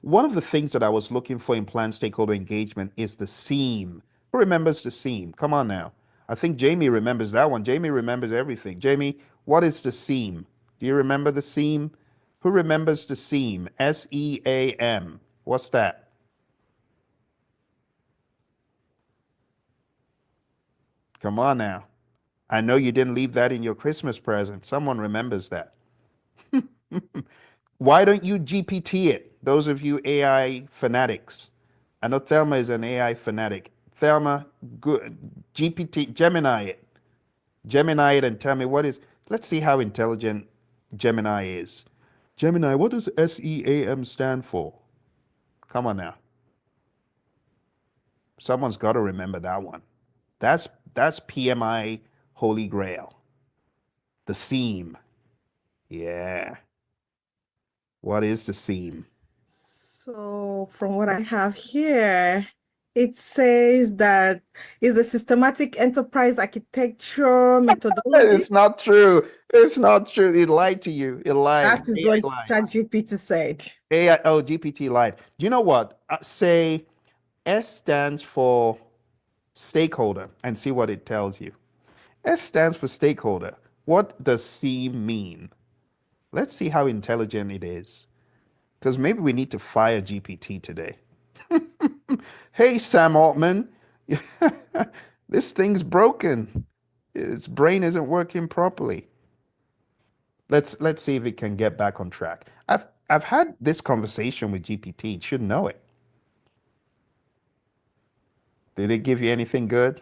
[SPEAKER 1] One of the things that I was looking for in planned stakeholder engagement is the seam. Who remembers the seam? Come on now. I think Jamie remembers that one. Jamie remembers everything. Jamie, what is the seam? Do you remember the seam? Who remembers the seam? SEAM. What's that? Come on now. I know you didn't leave that in your Christmas present. Someone remembers that. Why don't you GPT it? Those of you AI fanatics. I know Thelma is an AI fanatic. Thelma, good, GPT, Gemini it. Gemini it and tell me what is, let's see how intelligent Gemini is. Gemini, what does SEAM stand for? Come on now. Someone's got to remember that one. That's PMI Holy Grail. The seam. Yeah. What is the seam?
[SPEAKER 3] So from what I have here, it says that is a systematic enterprise architecture methodology.
[SPEAKER 1] It's not true. It's not true. It lied to you. It lied.
[SPEAKER 3] That is
[SPEAKER 1] AI
[SPEAKER 3] what
[SPEAKER 1] lied.
[SPEAKER 3] ChatGPT said.
[SPEAKER 1] AI, oh, GPT lied. You know what? Say S stands for stakeholder and see what it tells you. S stands for stakeholder. What does C mean? Let's see how intelligent it is. Because maybe we need to fire GPT today. Hey, Sam Altman, this thing's broken. Its brain isn't working properly. Let's see if it can get back on track. I've had this conversation with GPT. It should know it. Did it give you anything good?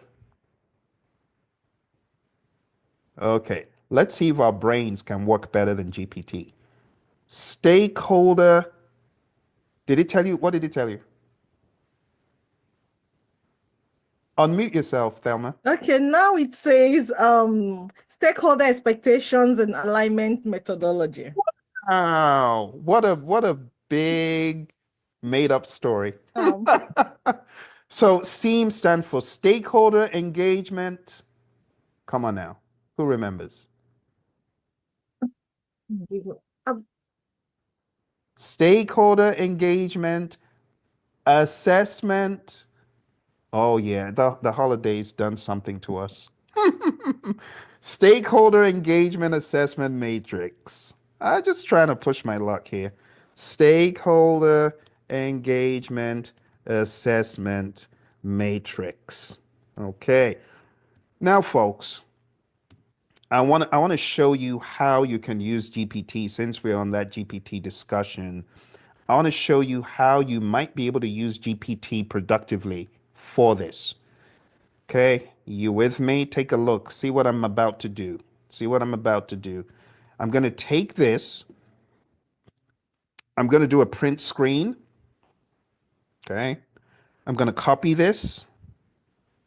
[SPEAKER 1] Okay. Let's see if our brains can work better than GPT. Stakeholder. Did it tell you? What did it tell you? Unmute yourself, Thelma.
[SPEAKER 3] Okay, now it says stakeholder expectations and alignment methodology.
[SPEAKER 1] Wow. What a big made up story.
[SPEAKER 3] Um,
[SPEAKER 1] So SEAM stands for stakeholder engagement. Come on now. Who remembers?
[SPEAKER 3] um,
[SPEAKER 1] Stakeholder engagement, assessment. Oh yeah, the holidays done something to us. Stakeholder engagement assessment matrix. I'm just trying to push my luck here. Stakeholder engagement assessment matrix. Okay. Now, folks, I want to show you how you can use GPT since we're on that GPT discussion. I want to show you how you might be able to use GPT productively for this. Okay, you with me? Take a look. See what I'm about to do. See what I'm about to do. I'm going to take this. I'm going to do a print screen. Okay. I'm going to copy this.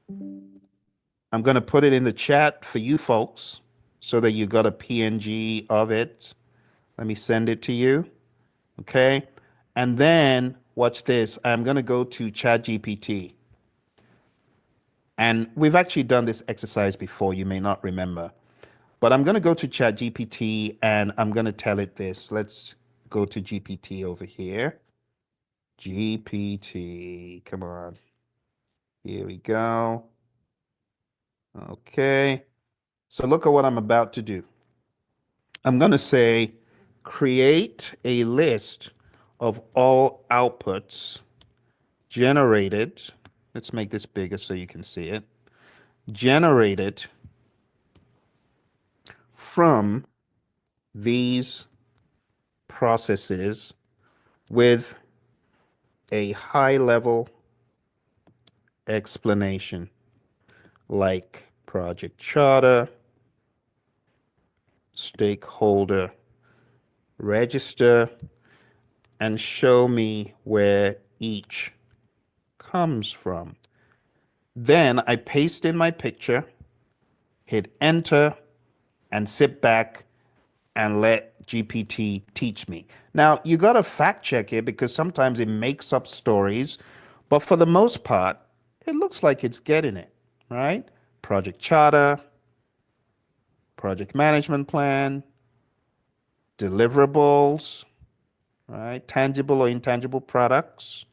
[SPEAKER 1] I'm going to put it in the chat for you folks so that you got a PNG of it. Let me send it to you. Okay. And then watch this. I'm going to go to ChatGPT. And we've actually done this exercise before. You may not remember. But I'm going to go to ChatGPT and I'm going to tell it this. Let's go to GPT over here. GPT, come on. Here we go. Okay. So look at what I'm about to do. I'm going to say, create a list of all outputs generated. Let's make this bigger so you can see it. Generated from these processes with a high level explanation like project charter, stakeholder register, and show me where each comes from. Then I paste in my picture, hit enter, and sit back and let GPT teach me. Now, you got to fact check it because sometimes it makes up stories, but for the most part, it looks like it's getting it, right? Project charter, project management plan, deliverables, right? Tangible or intangible products,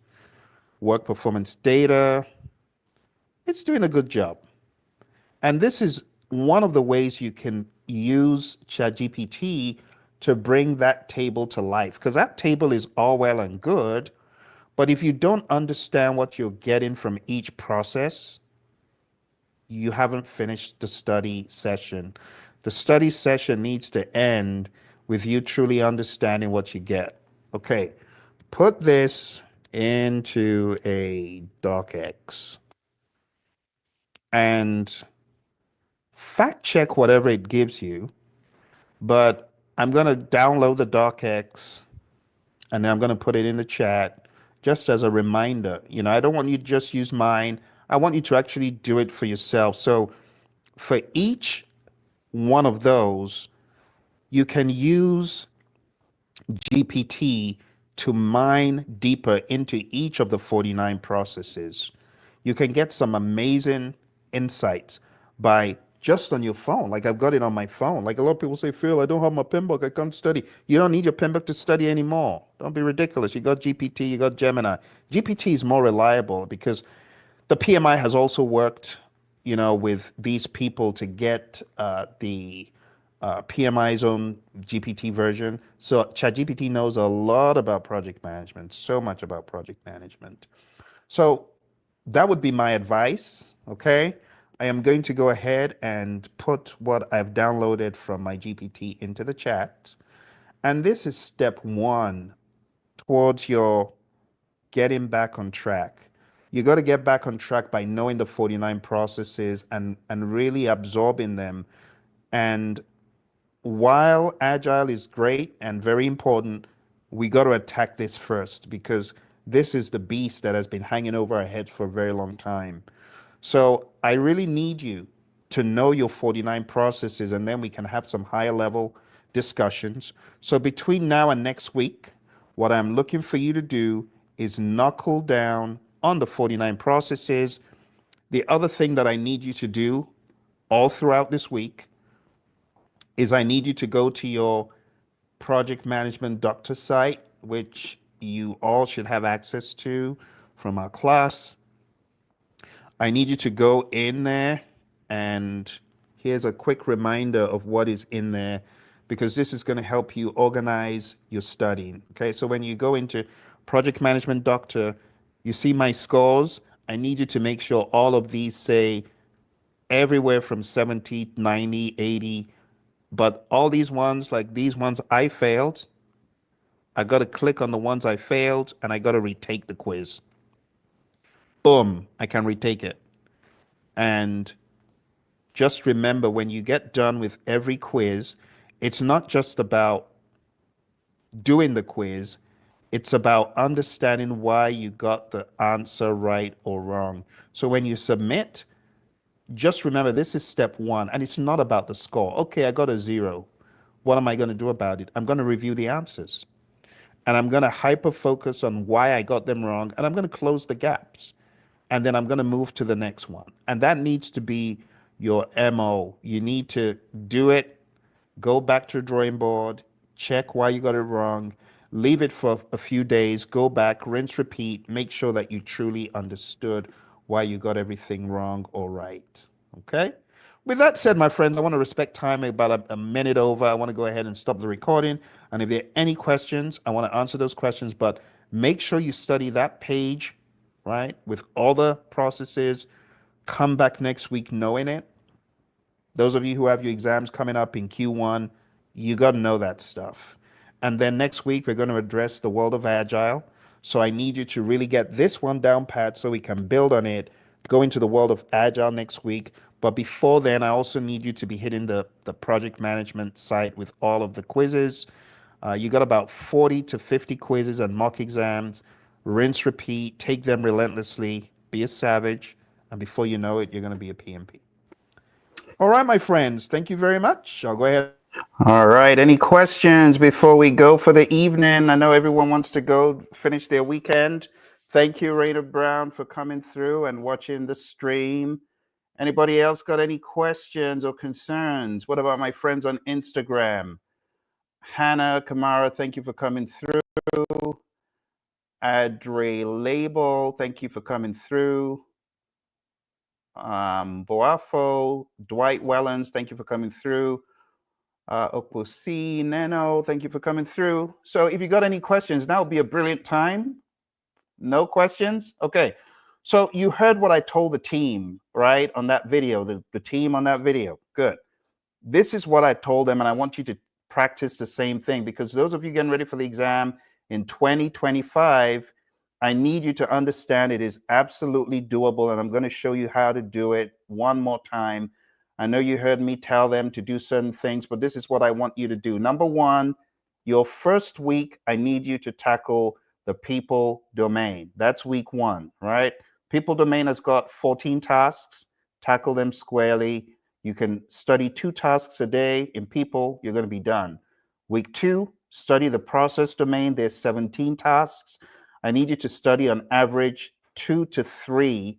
[SPEAKER 1] work performance data. It's doing a good job. And this is one of the ways you can use ChatGPT to bring that table to life. Because that table is all well and good, but if you don't understand what you're getting from each process, you haven't finished the study session. The study session needs to end with you truly understanding what you get. Okay, put this into a docx and fact check whatever it gives you, but I'm going to download the docx and then I'm going to put it in the chat just as a reminder. I don't want you to just use mine. I want you to actually do it for yourself. So for each one of those, you can use GPT to mine deeper into each of the 49 processes. You can get some amazing insights by just on your phone. Like I've got it on my phone. Like a lot of people say, Phil, I don't have my pen book. I can't study. You don't need your pen book to study anymore. Don't be ridiculous. You got GPT, you got Gemini. GPT is more reliable because the PMI has also worked, with these people to get the PMI's own GPT version. So ChatGPT knows a lot about project management, so much about project management. So that would be my advice. Okay. I am going to go ahead and put what I've downloaded from my GPT into the chat. And this is step one towards your getting back on track. You got to get back on track by knowing the 49 processes and really absorbing them. And while agile is great and very important, we got to attack this first because this is the beast that has been hanging over our heads for a very long time. So I really need you to know your 49 processes and then we can have some higher level discussions. So between now and next week, what I'm looking for you to do is knuckle down on the 49 processes. The other thing that I need you to do all throughout this week is I need you to go to your project management doctor site, which you all should have access to from our class. I need you to go in there and here's a quick reminder of what is in there because this is going to help you organize your studying. Okay, so when you go into project management doctor, you see my scores. I need you to make sure all of these say everywhere from 70, 90, 80, but all these ones, like these ones I failed, I got to click on the ones I failed and I got to retake the quiz. Boom, I can retake it. And just remember when you get done with every quiz, it's not just about doing the quiz, it's about understanding why you got the answer right or wrong. So when you submit, just remember this is step one, and it's not about the score. Okay, I got a 0. What am I going to do about it? I'm going to review the answers and I'm going to hyper focus on why I got them wrong and I'm going to close the gaps and then I'm going to move to the next one. And that needs to be your MO. You need to do it, go back to the drawing board, check why you got it wrong, leave it for a few days, go back, rinse, repeat, make sure that you truly understood why you got everything wrong or right. Okay? With that said, my friends, I want to respect time about a minute over. I want to go ahead and stop the recording. And if there are any questions, I want to answer those questions. But make sure you study that page, right, with all the processes. Come back next week knowing it. Those of you who have your exams coming up in Q1, you got to know that stuff. And then next week, we're going to address the world of Agile. So I need you to really get this one down pat so we can build on it, go into the world of Agile next week. But before then, I also need you to be hitting the project management site with all of the quizzes. You got about 40 to 50 quizzes and mock exams. Rinse, repeat, take them relentlessly, be a savage, and before you know it, you're going to be a PMP. All right, my friends, thank you very much. I'll go ahead. All right, any questions before we go for the evening? I know everyone wants to go finish their weekend. Thank you, Raina Brown, for coming through and watching the stream. Anybody else got any questions or concerns? What about my friends on Instagram? Hannah Kamara, thank you for coming through. Adre Label, thank you for coming through. Boafo, Dwight Wellens, thank you for coming through. Oposi, Nano, thank you for coming through. So if you got any questions, now would be a brilliant time. No questions? Okay. So you heard what I told the team, right, on that video, the team on that video. Good. This is what I told them, and I want you to practice the same thing, because those of you getting ready for the exam in 2025, I need you to understand it is absolutely doable, and I'm going to show you how to do it one more time. I know you heard me tell them to do certain things, but this is what I want you to do. Number one, your first week, I need you to tackle the people domain. That's week one, right? People domain has got 14 tasks. Tackle them squarely. You can study 2 tasks a day in people, you're going to be done. Week 2, study the process domain. There's 17 tasks. I need you to study on average 2 to 3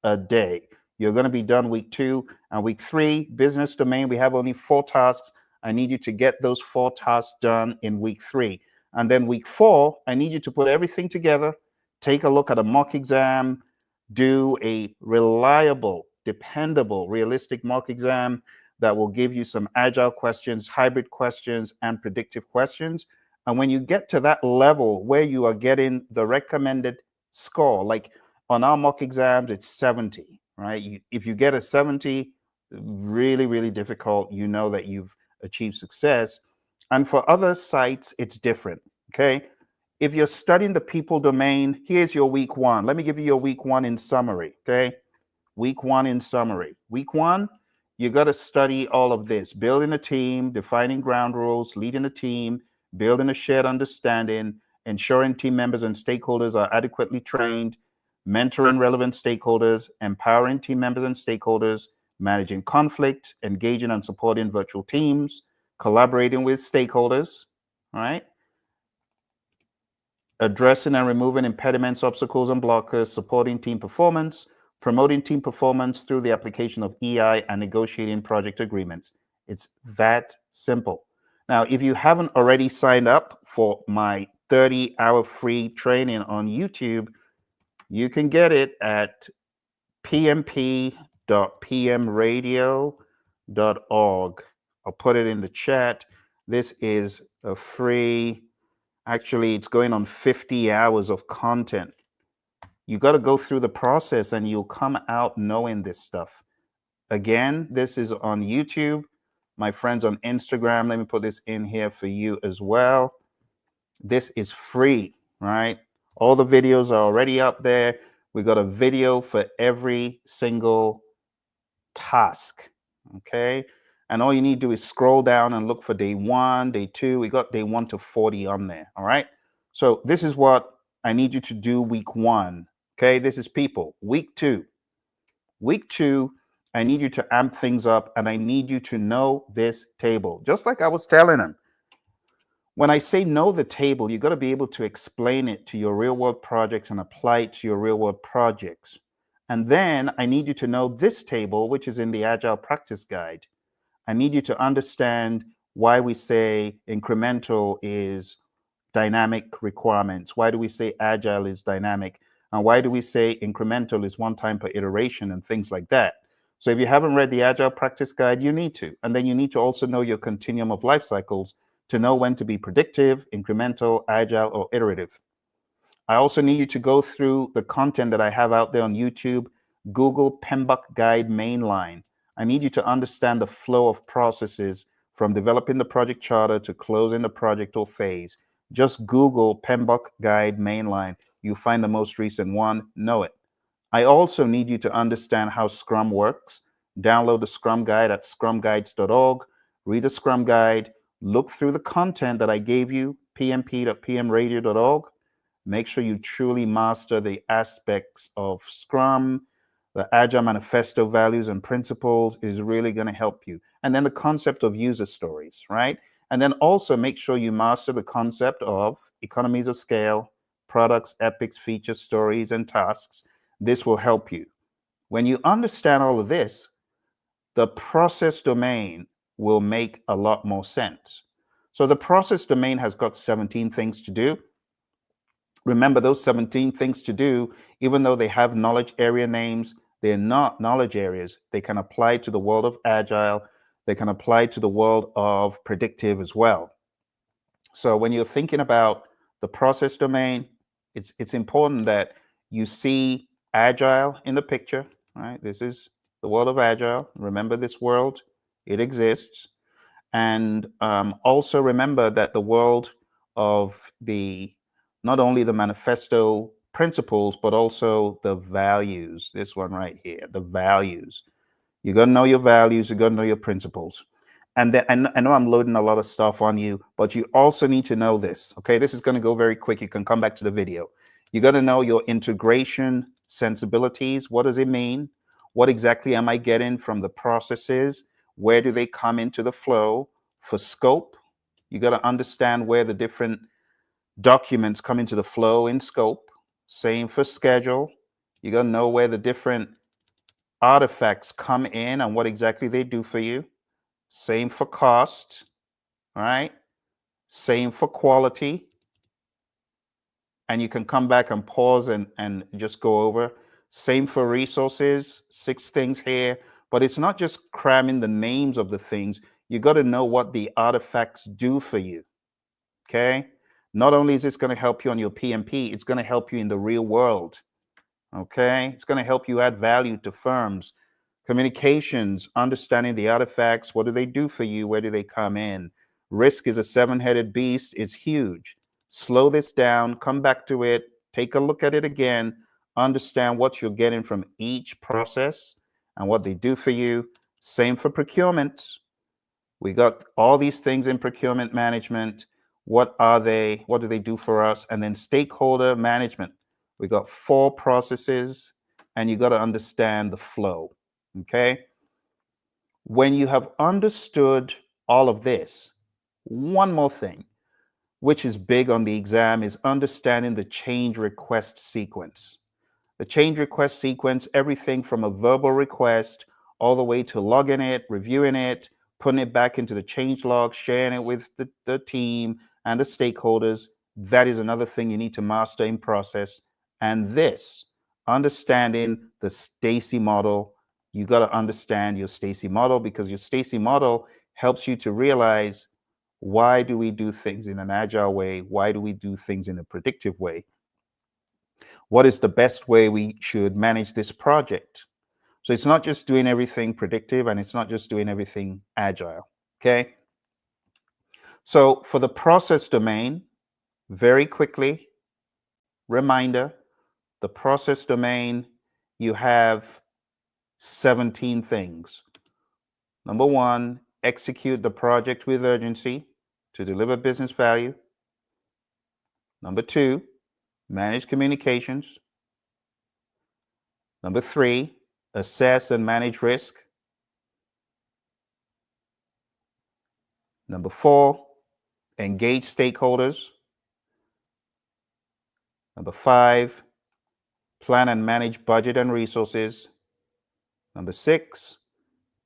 [SPEAKER 1] a day. You're going to be done week 2. And week 3, business domain, we have only 4 tasks. I need you to get those 4 tasks done in week 3. And then week 4, I need you to put everything together, take a look at a mock exam, do a reliable, dependable, realistic mock exam that will give you some agile questions, hybrid questions, and predictive questions. And when you get to that level where you are getting the recommended score, like on our mock exams, it's 70, right? If you get a 70, really, really difficult, you know that you've achieved success. And for other sites, it's different, okay? If you're studying the people domain, here's your week 1. Let me give you your week 1 in summary, okay? Week 1 in summary. Week 1, you got to study all of this: building a team, defining ground rules, leading a team, building a shared understanding, ensuring team members and stakeholders are adequately trained, mentoring relevant stakeholders, empowering team members and stakeholders, managing conflict, engaging and supporting virtual teams, collaborating with stakeholders, right? Addressing and removing impediments, obstacles, and blockers, supporting team performance, promoting team performance through the application of EI, and negotiating project agreements. It's that simple. Now, if you haven't already signed up for my 30-hour free training on YouTube, you can get it at pmp.pmradio.org. I'll put it in the chat. This is a free, actually, it's going on 50 hours of content. You got to go through the process and you'll come out knowing this stuff. Again, this is on YouTube. My friends on Instagram, let me put this in here for you as well. This is free, right? All the videos are already up there. We got a video for every single task, okay? And all you need to do is scroll down and look for day 1, day 2. We got day 1 to 40 on there, all right? So this is what I need you to do week 1, okay? This is people. Week 2. Week 2, I need you to amp things up, and I need you to know this table. Just like I was telling them. When I say know the table, you got to be able to explain it to your real world projects and apply it to your real world projects. And then I need you to know this table, which is in the Agile Practice Guide. I need you to understand why we say incremental is dynamic requirements. Why do we say Agile is dynamic? And why do we say incremental is one time per iteration and things like that? So if you haven't read the Agile Practice Guide, you need to. And then you need to also know your continuum of life cycles to know when to be predictive, incremental, agile, or iterative. I also need you to go through the content that I have out there on YouTube, Google PMBOK Guide Mainline. I need you to understand the flow of processes from developing the project charter to closing the project or phase. Just Google PMBOK Guide Mainline. You find the most recent one, know it. I also need you to understand how Scrum works. Download the Scrum Guide at scrumguides.org. Read the Scrum Guide. Look through the content that I gave you, pmp.pmradio.org. Make sure you truly master the aspects of Scrum. The Agile Manifesto values and principles is really going to help you. And then the concept of user stories, right? And then also make sure you master the concept of economies of scale, products, epics, features, stories, and tasks. This will help you. When you understand all of this, the process domain will make a lot more sense. So the process domain has got 17 things to do. Remember, those 17 things to do, even though they have knowledge area names, they're not knowledge areas. They can apply to the world of Agile. they can apply to the world of predictive as well. So when you're thinking about the process domain, it's important that you see agile in the picture, right? This is the world of agile. Remember this world, it exists. And also remember that the world of the, not only the manifesto principles, but also the values, this one right here, the values. You got to know your values, you got to know your principles. And then I know I'm loading a lot of stuff on you, but you also need to know this. Okay, this is going to go very quick. You can come back to the video. You got to know your integration sensibilities. What does it mean? What exactly am I getting from the processes? Where do they come into the flow? For scope, you got to understand where the different documents come into the flow in scope. Same for schedule. You got to know where the different artifacts come in and what exactly they do for you. Same for cost, right? Same for quality. And you can come back and pause and just go over. Same for resources, 6 things here. But it's not just cramming the names of the things. You got to know what the artifacts do for you, okay? Not only is this going to help you on your PMP, it's going to help you in the real world, okay? It's going to help you add value to firms. Communications, understanding the artifacts, what do they do for you? Where do they come in? Risk is a 7-headed beast. It's huge. Slow this down, come back to it, take a look at it again, understand what you're getting from each process and what they do for you. Same for procurement. We got all these things in procurement management. What are they? What do they do for us? And then stakeholder management. We got 4 processes, and you got to understand the flow. Okay. When you have understood all of this, one more thing, which is big on the exam, is understanding the change request sequence. The change request sequence, everything from a verbal request all the way to logging it, reviewing it, putting it back into the change log, sharing it with the team and the stakeholders. That is another thing you need to master in process. And this, understanding the Stacy model, you got to understand your Stacy model, because your Stacy model helps you to realize, why do we do things in an agile way? Why do we do things in a predictive way? What is the best way we should manage this project? So it's not just doing everything predictive, and it's not just doing everything agile, okay? So for the process domain, very quickly, reminder, the process domain, you have 17 things. Number 1, execute the project with urgency to deliver business value. Number 2, manage communications. Number 3, assess and manage risk. Number 4, engage stakeholders. Number 5, plan and manage budget and resources. Number 6,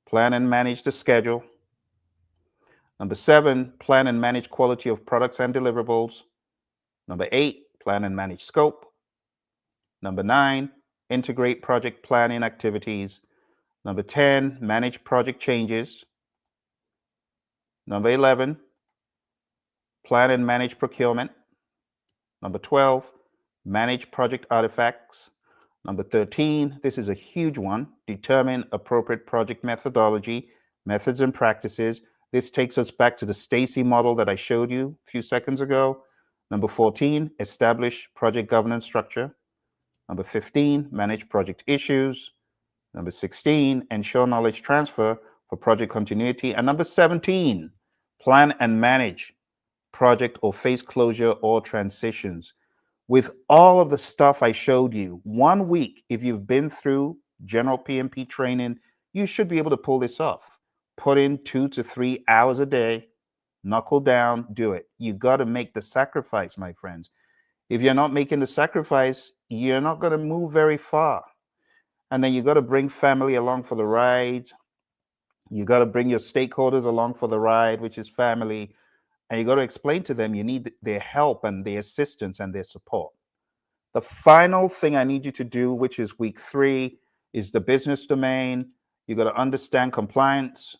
[SPEAKER 1] plan and manage the schedule. Number 7, plan and manage quality of products and deliverables. Number 8, plan and manage scope. Number 9, integrate project planning activities. Number 10, manage project changes. Number 11, plan and manage procurement. Number 12, manage project artifacts. Number 13, this is a huge one, determine appropriate project methodology, methods and practices. This takes us back to the Stacy model that I showed you a few seconds ago. Number 14, establish project governance structure. Number 15, manage project issues. Number 16, ensure knowledge transfer for project continuity. And number 17, plan and manage project or phase closure or transitions. With all of the stuff I showed you, 1 week, if you've been through general PMP training, you should be able to pull this off. Put in 2 to 3 hours a day, knuckle down, do it. You got to make the sacrifice, my friends. If you're not making the sacrifice, you're not going to move very far. And then you got to bring family along for the ride. You got to bring your stakeholders along for the ride, which is family. And you got to explain to them you need their help and their assistance and their support. The final thing I need you to do, which is week 3, is the business domain. You got to understand compliance.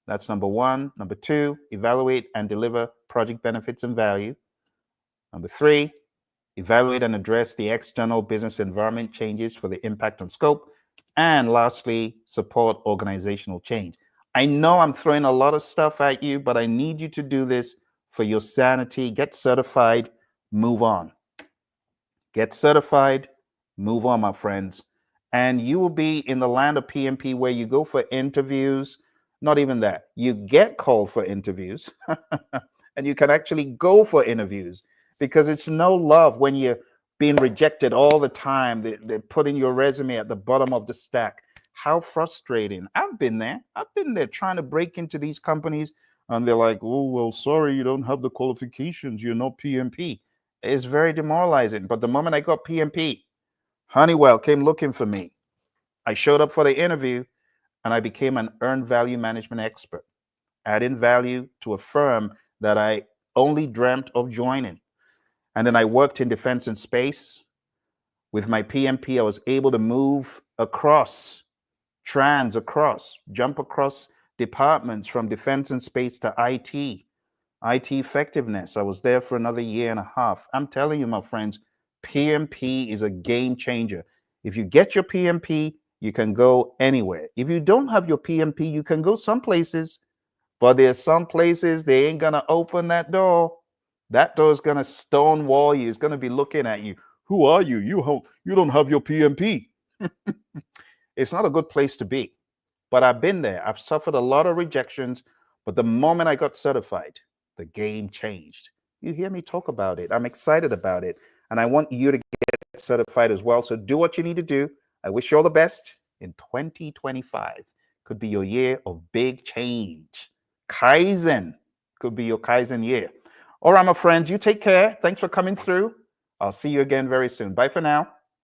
[SPEAKER 1] That's number one. Number two, evaluate and deliver project benefits and value. Number three, evaluate and address the external business environment changes for the impact on scope. And lastly, support organizational change. I know I'm throwing a lot of stuff at you, but I need you to do this for your sanity. Get certified, move on. Get certified, move on, my friends. And you will be in the land of PMP where you go for interviews. Not even that, you get called for interviews and you can actually go for interviews, because it's no love when you're being rejected all the time. They're putting your resume at the bottom of the stack. How frustrating. I've been there trying to break into these companies, and they're like, oh, well, sorry, you don't have the qualifications, you're not PMP. It's very demoralizing. But the moment I got PMP, Honeywell came looking for me. I showed up for the interview and I became an earned value management expert, adding value to a firm that I only dreamt of joining. And then I worked in defense and space. With my PMP, I was able to move across, jump across departments from defense and space to IT effectiveness. I was there for another year and a half. I'm telling you, my friends, PMP is a game changer. If you get your PMP, you can go anywhere. If you don't have your PMP, you can go some places, but there's some places they ain't gonna open that door. That door is gonna stonewall you. It's gonna be looking at you. Who are you? You don't have your PMP. It's not a good place to be. But I've been there. I've suffered a lot of rejections. But the moment I got certified, the game changed. You hear me talk about it. I'm excited about it. And I want you to get certified as well. So do what you need to do. I wish you all the best in 2025. Could be your year of big change. Kaizen could be your Kaizen year. All right, my friends, you take care. Thanks for coming through. I'll see you again very soon. Bye for now.